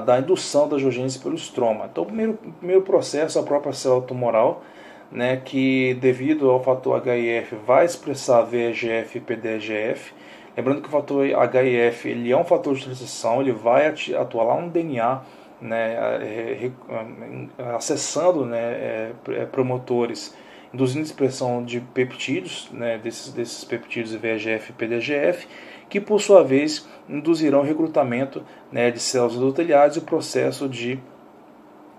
da indução da angiogênese pelo estroma. Então, o primeiro processo é a própria célula tumoral, né, que devido ao fator HIF vai expressar VEGF e PDGF. Lembrando que o fator HIF ele é um fator de transição, ele vai atuar lá no DNA, né, acessando, né, promotores, induzindo a expressão de peptídeos, né, desses peptídeos VEGF e PDGF, que por sua vez induzirão o recrutamento, né, de células endoteliais e o processo de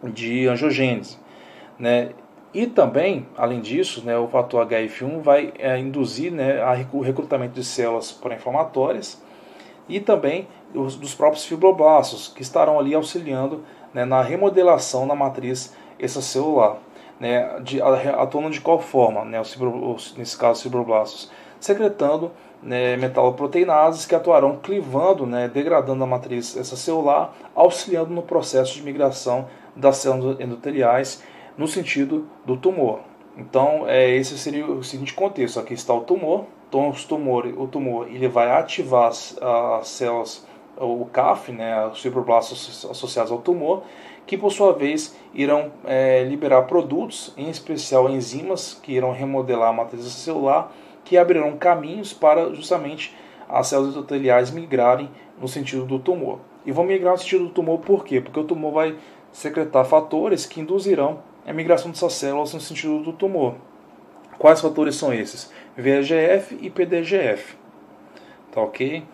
angiogênese, né. E também, além disso, né, o fator HIF1 vai induzir, né, o recrutamento de células pró-inflamatórias e também dos próprios fibroblastos, que estarão ali auxiliando, né, na remodelação da matriz extracelular. Né, atuando de qual forma? Né, nesse caso, os fibroblastos, secretando, né, metaloproteinases que atuarão clivando, né, degradando a matriz extracelular, auxiliando no processo de migração das células endoteliais no sentido do tumor. Então, esse seria o seguinte contexto. Aqui está o tumor. Então, o tumor ele vai ativar as células, o CAF, né, os fibroblastos associados ao tumor, que por sua vez irão liberar produtos, em especial enzimas, que irão remodelar a matriz celular, que abrirão caminhos para justamente as células endoteliais migrarem no sentido do tumor. E vão migrar no sentido do tumor por quê? Porque o tumor vai secretar fatores que induzirão a migração dessas células no sentido do tumor. Quais fatores são esses? VEGF e PDGF. Tá ok?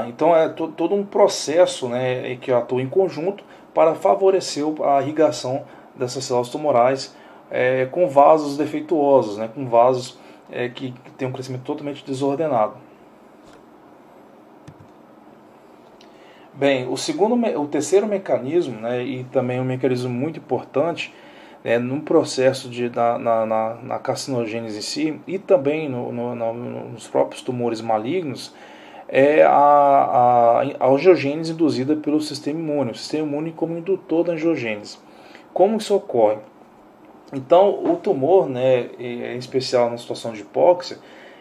Então é todo um processo, né, que atua em conjunto para favorecer a irrigação dessas células tumorais com vasos defeituosos, né, com vasos que têm um crescimento totalmente desordenado. Bem, o terceiro mecanismo, né, e também um mecanismo muito importante no processo na carcinogênese em si e também nos próprios tumores malignos, é a angiogênese induzida pelo sistema imune, o sistema imune como indutor da angiogênese. Como isso ocorre? Então, o tumor, né, em especial na situação de hipóxia,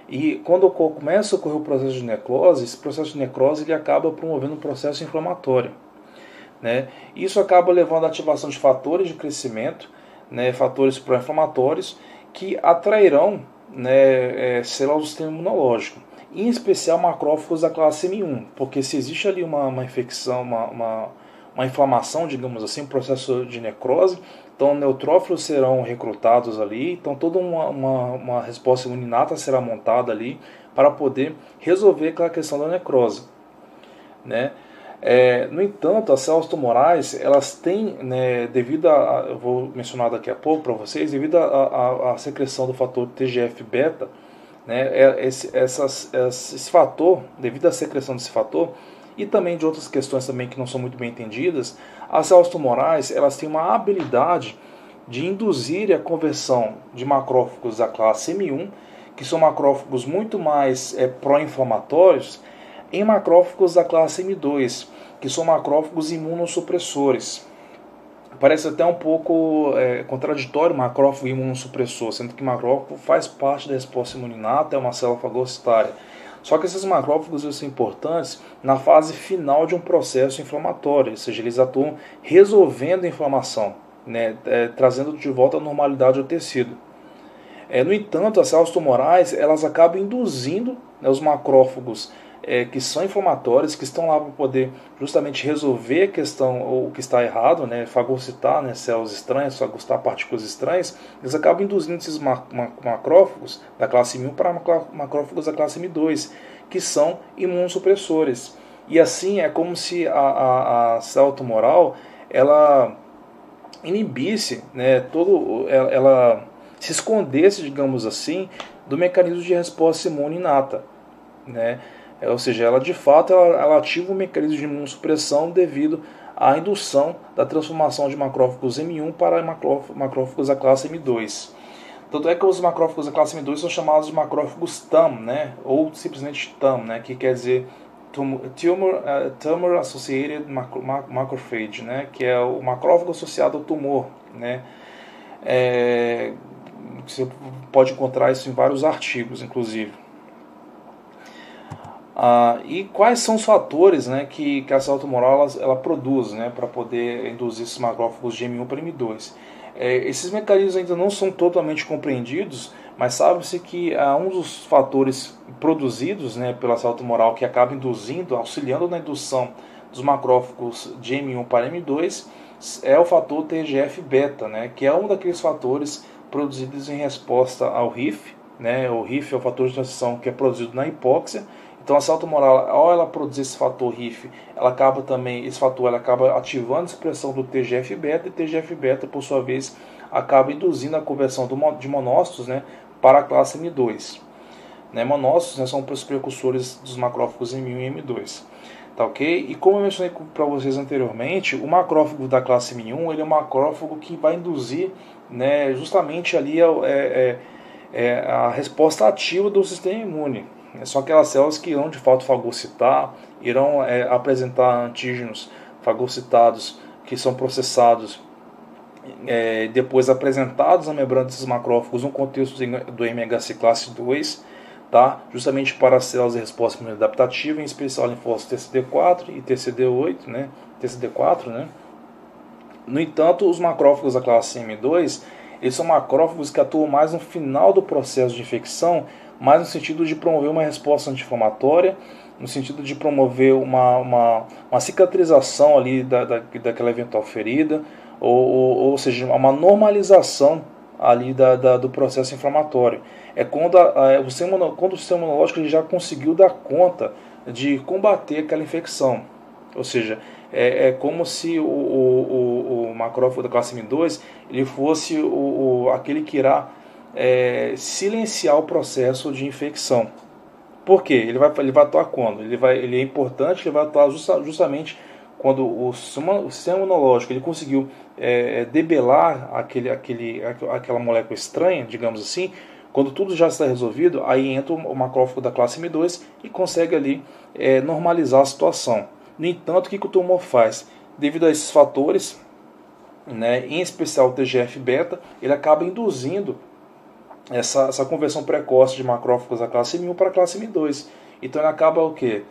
e quando começa a ocorrer o processo de necrose, esse processo de necrose ele acaba promovendo um processo inflamatório. Né? Isso acaba levando à ativação de fatores de crescimento, né, fatores pró-inflamatórios, que atrairão, né, células do sistema imunológico, em especial macrófagos da classe M1, porque se existe ali uma infecção, uma inflamação, digamos assim, um processo de necrose, então neutrófilos serão recrutados ali, então toda uma resposta imunológica será montada ali para poder resolver aquela questão da necrose. Né? No entanto, as células tumorais, elas têm, né, eu vou mencionar daqui a pouco para vocês, devido à secreção do fator TGF-beta, né, esse fator, devido à secreção desse fator, e também de outras questões também que não são muito bem entendidas, as células tumorais elas têm uma habilidade de induzir a conversão de macrófagos da classe M1, que são macrófagos muito mais pró-inflamatórios, em macrófagos da classe M2, que são macrófagos imunossupressores. Parece até um pouco contraditório macrófago e imunossupressor, sendo que macrófago faz parte da resposta imunológica, é uma célula fagocitária. Só que esses macrófagos são importantes na fase final de um processo inflamatório, ou seja, eles atuam resolvendo a inflamação, né, trazendo de volta a normalidade ao tecido. No entanto, as células tumorais elas acabam induzindo, né, os macrófagos que são inflamatórios, que estão lá para poder justamente resolver a questão, ou o que está errado, né, fagocitar, né, células estranhas, fagocitar partículas estranhas, eles acabam induzindo esses macrófagos da classe M1 para macrófagos da classe M2, que são imunossupressores. E assim é como se a célula tumoral ela inibisse, né, ela se escondesse, digamos assim, do mecanismo de resposta imune inata, né? Ou seja, ela de fato ela ativa o mecanismo de imunossupressão devido à indução da transformação de macrófagos M1 para macrófagos da classe M2. Tanto é que os macrófagos da classe M2 são chamados de macrófagos TAM, né? Ou simplesmente TAM, né? Que quer dizer Tumor Associated Macrophage, né? Que é o macrófago associado ao tumor, né? Você pode encontrar isso em vários artigos, inclusive. E quais são os fatores, né, que a célula tumoral ela produz, né, para poder induzir esses macrófagos de M1 para M2? Esses mecanismos ainda não são totalmente compreendidos, mas sabe-se que um dos fatores produzidos, né, pela célula tumoral que acaba induzindo, auxiliando na indução dos macrófagos de M1 para M2 é o fator TGF-beta, né, que é um daqueles fatores produzidos em resposta ao RIF, né, o RIF é o fator de transição que é produzido na hipóxia. Então a célula tumoral, ao ela produzir esse fator RIF, esse fator acaba ativando a expressão do TGF-beta, e TGF-beta, por sua vez, acaba induzindo a conversão de monócitos, né, para a classe M2. Né, monócitos, né, são os precursores dos macrófagos M1 e M2. Tá, ok? E como eu mencionei para vocês anteriormente, o macrófago da classe M1 ele é um macrófago que vai induzir, né, justamente ali a resposta ativa do sistema imune. São aquelas células que irão de fato fagocitar, irão apresentar antígenos fagocitados que são processados, depois apresentados na membrana desses macrófagos no contexto do MHC classe 2, tá? Justamente para as células de resposta imunológica adaptativa, em especial linfócitos TCD4 e TCD8, né? TCD4, né? No entanto, os macrófagos da classe M2, eles são macrófagos que atuam mais no final do processo de infecção, mais no sentido de promover uma resposta anti-inflamatória, no sentido de promover uma cicatrização ali daquela eventual ferida, ou seja, uma normalização ali do processo inflamatório. É quando o sistema imunológico ele já conseguiu dar conta de combater aquela infecção. Ou seja, é como se o macrófago da classe M2 ele fosse aquele que irá silenciar o processo de infecção. Por quê? Ele vai atuar quando? Ele é importante, ele vai atuar justamente quando o sistema imunológico ele conseguiu debelar aquela molécula estranha, digamos assim. Quando tudo já está resolvido, aí entra o macrófago da classe M2 e consegue ali normalizar a situação. No entanto, o que o tumor faz? Devido a esses fatores, né, em especial o TGF-beta, ele acaba induzindo essa conversão precoce de macrófagos da classe M1 para a classe M2. Então ele acaba o quê?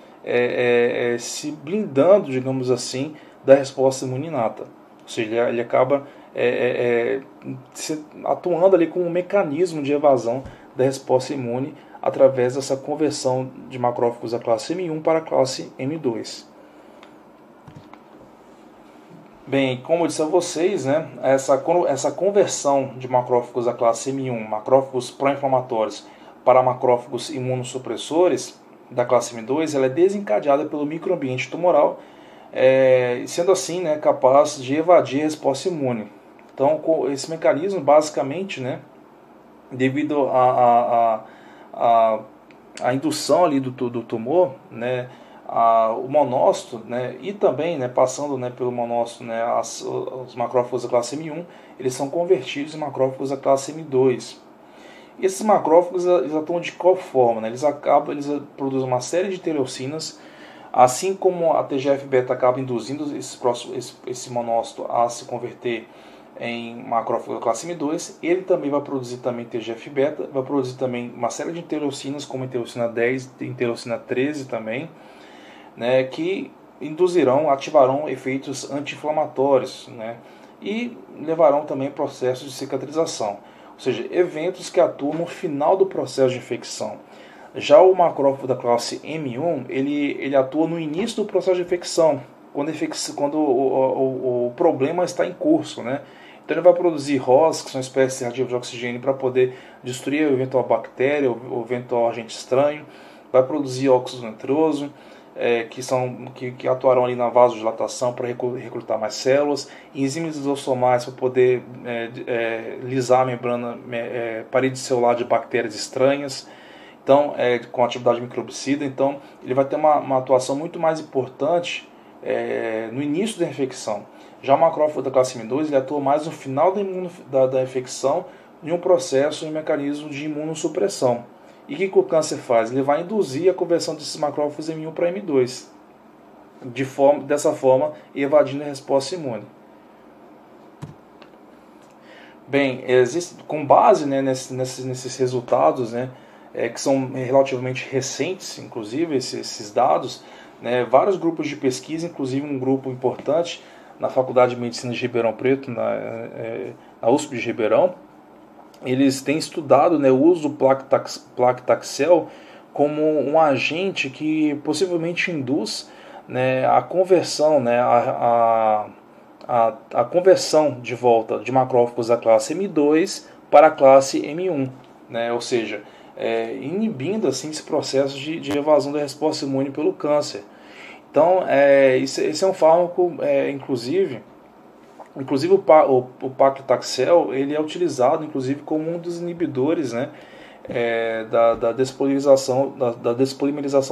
Se blindando, digamos assim, da resposta imune inata. Ou seja, ele acaba atuando ali como um mecanismo de evasão da resposta imune através dessa conversão de macrófagos da classe M1 para a classe M2. Bem, como eu disse a vocês, né, essa conversão de macrófagos da classe M1, macrófagos pró-inflamatórios, para macrófagos imunossupressores da classe M2, ela é desencadeada pelo microambiente tumoral, sendo assim, né, capaz de evadir a resposta imune. Então, esse mecanismo, basicamente, né, devido à indução ali do tumor, né, o monócito, né, e também, né, passando, né, pelo monócito, né, os macrófagos da classe M1, eles são convertidos em macrófagos da classe M2. E esses macrófagos eles atuam de qual forma? Né? Eles produzem uma série de interleucinas, assim como a TGF-beta acaba induzindo esse monócito a se converter em macrófago da classe M2, ele também vai produzir também TGF-beta, vai produzir também uma série de interleucinas, como interleucina 10 e interleucina 13 também, né, que ativarão efeitos anti-inflamatórios, né, e levarão também processos de cicatrização, ou seja, eventos que atuam no final do processo de infecção. Já o macrófago da classe M1, ele atua no início do processo de infecção, quando o problema está em curso, né? Então ele vai produzir ROS, que são espécies reativas de oxigênio, para poder destruir o eventual bactéria, o eventual agente estranho. Vai produzir óxido nitroso, que atuarão ali na vasodilatação para recrutar mais células, enzimas lisossomais para poder lisar a membrana, parede celular de bactérias estranhas, então, com atividade microbicida. Então ele vai ter uma atuação muito mais importante no início da infecção. Já o macrófago da classe M2 ele atua mais no final da infecção, em um processo, em um mecanismo de imunossupressão. E o que o câncer faz? Ele vai induzir a conversão desses macrófagos M1 para M2, dessa forma evadindo a resposta imune. Bem, com base, né, nesses resultados, né, que são relativamente recentes, inclusive, esses dados, né, vários grupos de pesquisa, inclusive um grupo importante na Faculdade de Medicina de Ribeirão Preto, na USP de Ribeirão, eles têm estudado, né, o uso do Plactaxel como um agente que possivelmente induz, né, a conversão, né, a conversão de volta de macrófagos da classe M2 para a classe M1, né, ou seja, inibindo assim esse processo de evasão da resposta imune pelo câncer. Então, esse é um fármaco, inclusive o paclitaxel, ele é utilizado inclusive como um dos inibidores, né, da despolimerização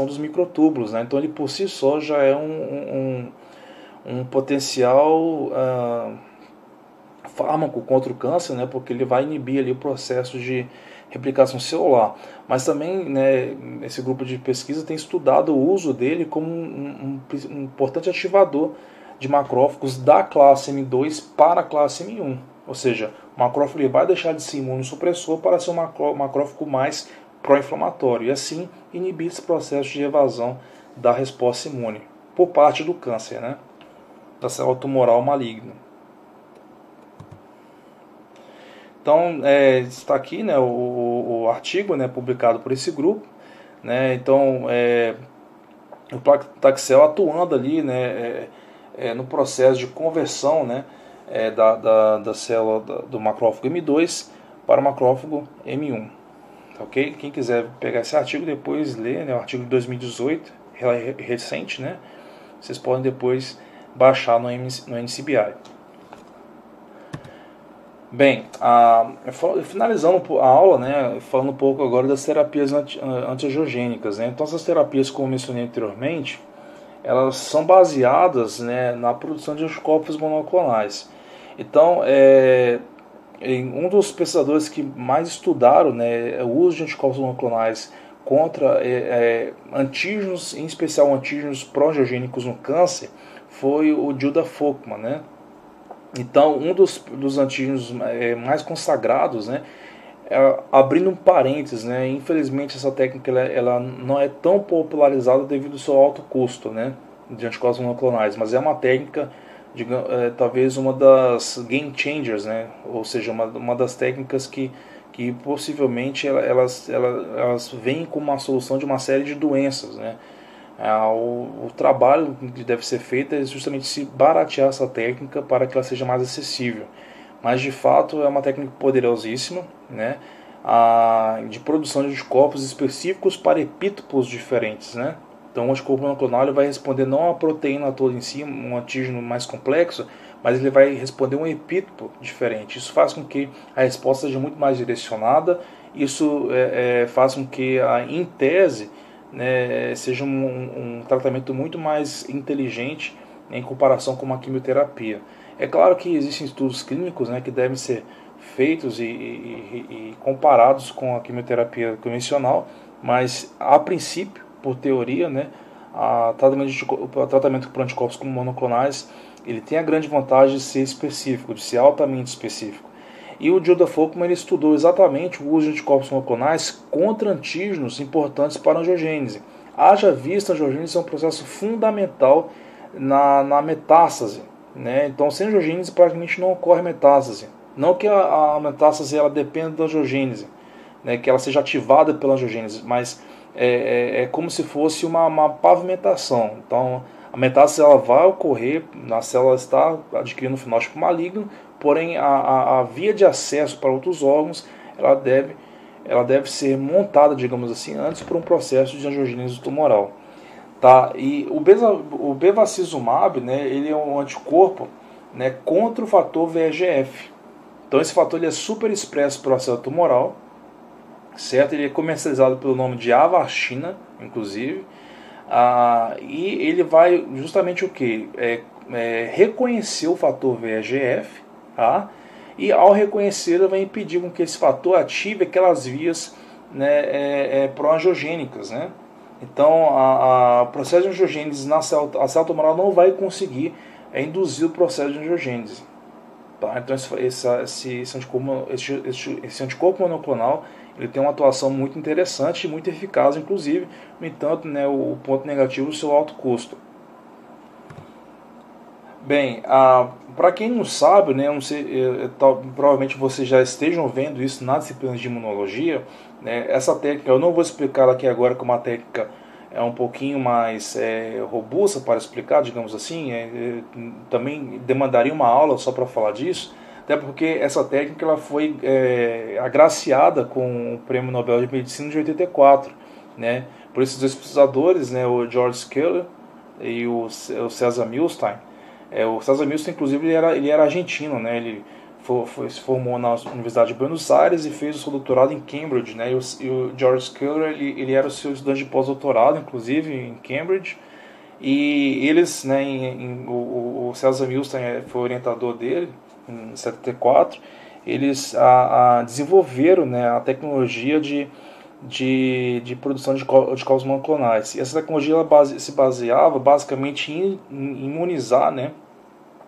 dos microtúbulos, né? Então ele por si só já é um potencial fármaco contra o câncer, né, porque ele vai inibir ali o processo de replicação celular. Mas também, né, esse grupo de pesquisa tem estudado o uso dele como um importante ativador de macrófagos da classe M2 para a classe M1. Ou seja, o macrófago ele vai deixar de ser imunossupressor para ser um macrófago mais pró-inflamatório e assim inibir esse processo de evasão da resposta imune por parte do câncer, né, da célula tumoral maligna. Então, está aqui, né, o artigo, né, publicado por esse grupo, né, então o Plactaxel atuando ali, né, no processo de conversão, né, da célula do macrófago M2 para o macrófago M1. Ok? Quem quiser pegar esse artigo depois ler, né, o artigo de 2018, recente, né, vocês podem depois baixar no NCBI. Bem, finalizando a aula, né, falando um pouco agora das terapias antiangiogênicas, né. Então essas terapias, como eu mencionei anteriormente, elas são baseadas, né, na produção de anticorpos monoclonais. Então, um dos pesquisadores que mais estudaram, né, o uso de anticorpos monoclonais contra antígenos, em especial antígenos pró-angiogênicos no câncer, foi o Judah Folkman, né. Então, um dos antígenos mais consagrados, né, abrindo um parênteses, né, infelizmente essa técnica ela não é tão popularizada devido ao seu alto custo, né, de anticorpos monoclonais, mas é uma técnica, digamos, talvez uma das game changers, né, ou seja, uma das técnicas que possivelmente elas vêm como uma solução de uma série de doenças, né. O trabalho que deve ser feito é justamente se baratear essa técnica para que ela seja mais acessível. Mas de fato é uma técnica poderosíssima, né, de produção de anticorpos específicos para epítopos diferentes, né. Então o anticorpo monoclonal ele vai responder não a proteína toda em si, um antígeno mais complexo, mas ele vai responder um epítopo diferente. Isso faz com que a resposta seja muito mais direcionada. Isso faz com que, em tese, né, seja um tratamento muito mais inteligente em comparação com uma quimioterapia. É claro que existem estudos clínicos, né, que devem ser feitos e comparados com a quimioterapia convencional, mas a princípio, por teoria, né, o tratamento por anticorpos como monoclonais ele tem a grande vantagem de ser específico, de ser altamente específico. E o Judah Folkman ele estudou exatamente o uso de anticorpos monoclonais contra antígenos importantes para a angiogênese. Haja vista, a angiogênese é um processo fundamental na metástase, né? Então, sem angiogênese praticamente não ocorre metástase. Não que a metástase ela dependa da angiogênese, né? Que ela seja ativada pela angiogênese, mas é como se fosse uma pavimentação. Então, a metástase ela vai ocorrer, a célula está adquirindo um fenótipo maligno, porém a via de acesso para outros órgãos ela deve ser montada, digamos assim, antes por um processo de angiogênese tumoral. Tá? E o bevacizumab, né, ele é um anticorpo, né, contra o fator VEGF. Então esse fator ele é super expresso pela célula tumoral, certo? Ele é comercializado pelo nome de Avastin, inclusive, e ele vai justamente o que? Reconhecer o fator VEGF, tá? E ao reconhecer ele vai impedir com que esse fator ative aquelas vias, né, pró-angiogênicas, né? Então o processo de angiogênese a célula tumoral não vai conseguir induzir o processo de angiogênese. Tá? Então esse anticorpo monoclonal ele tem uma atuação muito interessante e muito eficaz, inclusive. No entanto, né, o ponto negativo é o seu alto custo. Bem, para quem não sabe, né, não sei, provavelmente vocês já estejam vendo isso na disciplina de imunologia, né, essa técnica, eu não vou explicar ela aqui agora, que uma técnica é um pouquinho mais robusta para explicar, digamos assim, também demandaria uma aula só para falar disso, até porque essa técnica ela foi agraciada com o Prêmio Nobel de Medicina de 84, né, por esses dois pesquisadores, né, o George Scaler e o Cesar Milstein. O Cesar Milstein, inclusive, ele era argentino, né? Ele se formou na Universidade de Buenos Aires e fez o seu doutorado em Cambridge, né? E o George Scaler, ele era o seu estudante de pós-doutorado, inclusive, em Cambridge. E eles, né, o Cesar Milstein foi orientador dele, em 74. Eles desenvolveram, né, a tecnologia de produção de corpos monoclonais. E essa tecnologia ela se baseava basicamente em imunizar, né,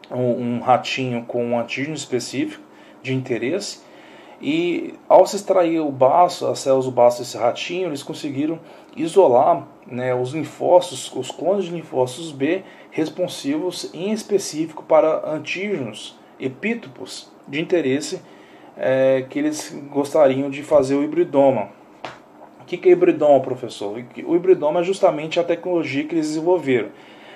um ratinho com um antígeno específico de interesse, e ao se extrair o baço, as células do baço desse ratinho, eles conseguiram isolar, né, os linfócitos, os clones de linfócitos B responsivos em específico para antígenos, epítopos de interesse que eles gostariam de fazer o hibridoma. O que é hibridoma, professor? O hibridoma é justamente a tecnologia que eles desenvolveram,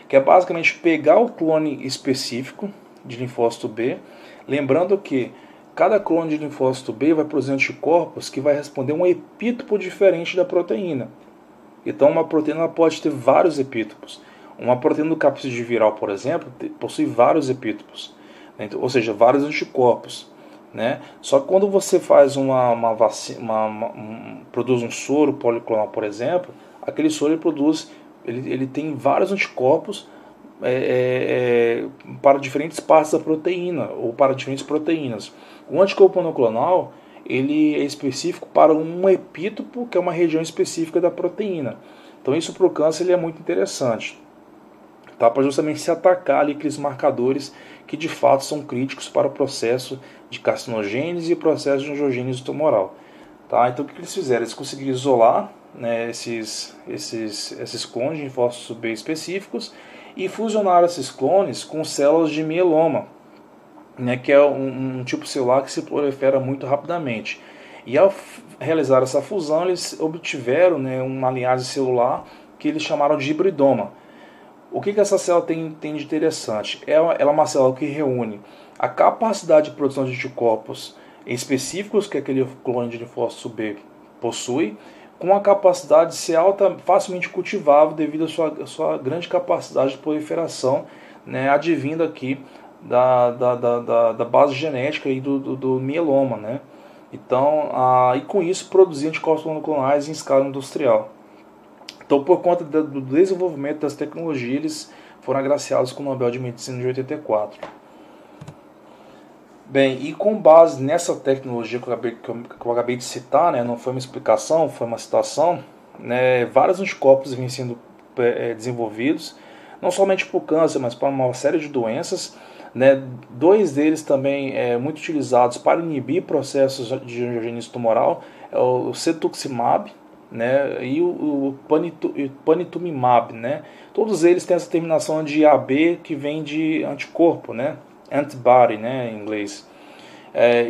que é basicamente pegar o clone específico de linfócito B, lembrando que cada clone de linfócito B vai produzir anticorpos que vai responder a um epítopo diferente da proteína. Então uma proteína pode ter vários epítopos. Uma proteína do capsídeo viral, por exemplo, possui vários epítopos, né? Ou seja, vários anticorpos, né? Só que quando você faz produz um soro policlonal, por exemplo, aquele soro ele tem vários anticorpos para diferentes partes da proteína ou para diferentes proteínas. O anticorpo monoclonal ele é específico para um epítopo, que é uma região específica da proteína. Então isso para o câncer ele é muito interessante, tá? Para justamente se atacar ali aqueles marcadores que de fato são críticos para o processo de carcinogênese e o processo de angiogênese tumoral. Tá? Então o que eles fizeram? Eles conseguiram isolar, né, esses clones de linfócitos B específicos e fusionar esses clones com células de mieloma, né, que é um tipo celular que se prolifera muito rapidamente. E ao realizar essa fusão, eles obtiveram, né, uma linhagem celular que eles chamaram de hibridoma. O que essa célula tem de interessante? Ela é uma célula que reúne a capacidade de produção de anticorpos específicos que aquele clone de linfócito B possui, com a capacidade de ser facilmente cultivável devido à sua grande capacidade de proliferação, né, advinda aqui da base genética aí do mieloma, né? Então, e com isso produzir anticorpos monoclonais em escala industrial. Então, por conta do desenvolvimento das tecnologias, eles foram agraciados com o Nobel de Medicina de 84. Bem, e com base nessa tecnologia que eu acabei de citar, né, não foi uma explicação, foi uma citação, né, vários anticorpos vêm sendo desenvolvidos, não somente para o câncer, mas para uma série de doenças, né, dois deles também muito utilizados para inibir processos de angiogênese tumoral, é o cetuximab, né, e o panitumumab, né, todos eles têm essa terminação de AB que vem de anticorpo, né, antibody, né, em inglês.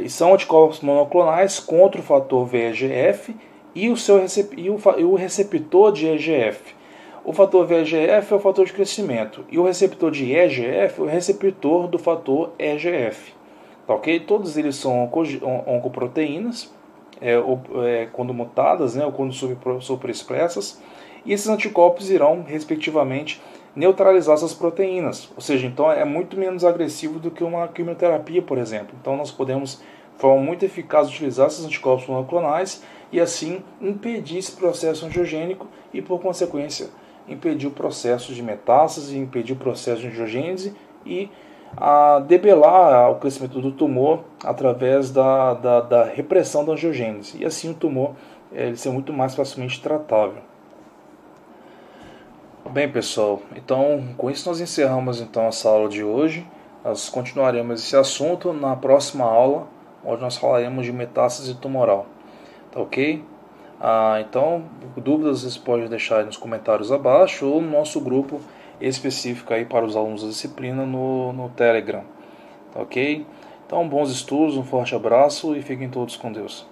E são anticorpos monoclonais contra o fator VEGF e o receptor de EGF. O fator VEGF é o fator de crescimento e o receptor de EGF é o receptor do fator EGF. Tá, ok? Todos eles são oncoproteínas, quando mutadas, né, ou quando superexpressas, e esses anticorpos irão, respectivamente, neutralizar essas proteínas, ou seja, então é muito menos agressivo do que uma quimioterapia, por exemplo. Então nós podemos, de forma muito eficaz, utilizar esses anticorpos monoclonais e assim impedir esse processo angiogênico e, por consequência, impedir o processo de metástase, impedir o processo de angiogênese e debelar o crescimento do tumor através da repressão da angiogênese. E assim o tumor ele ser muito mais facilmente tratável. Bem, pessoal, então com isso nós encerramos então essa aula de hoje, Nós continuaremos esse assunto na próxima aula, onde nós falaremos de metástase tumoral. Tá ok? Então, dúvidas vocês podem deixar aí nos comentários abaixo ou no nosso grupo específico aí para os alunos da disciplina no Telegram. Tá ok? Então, bons estudos, um forte abraço e fiquem todos com Deus.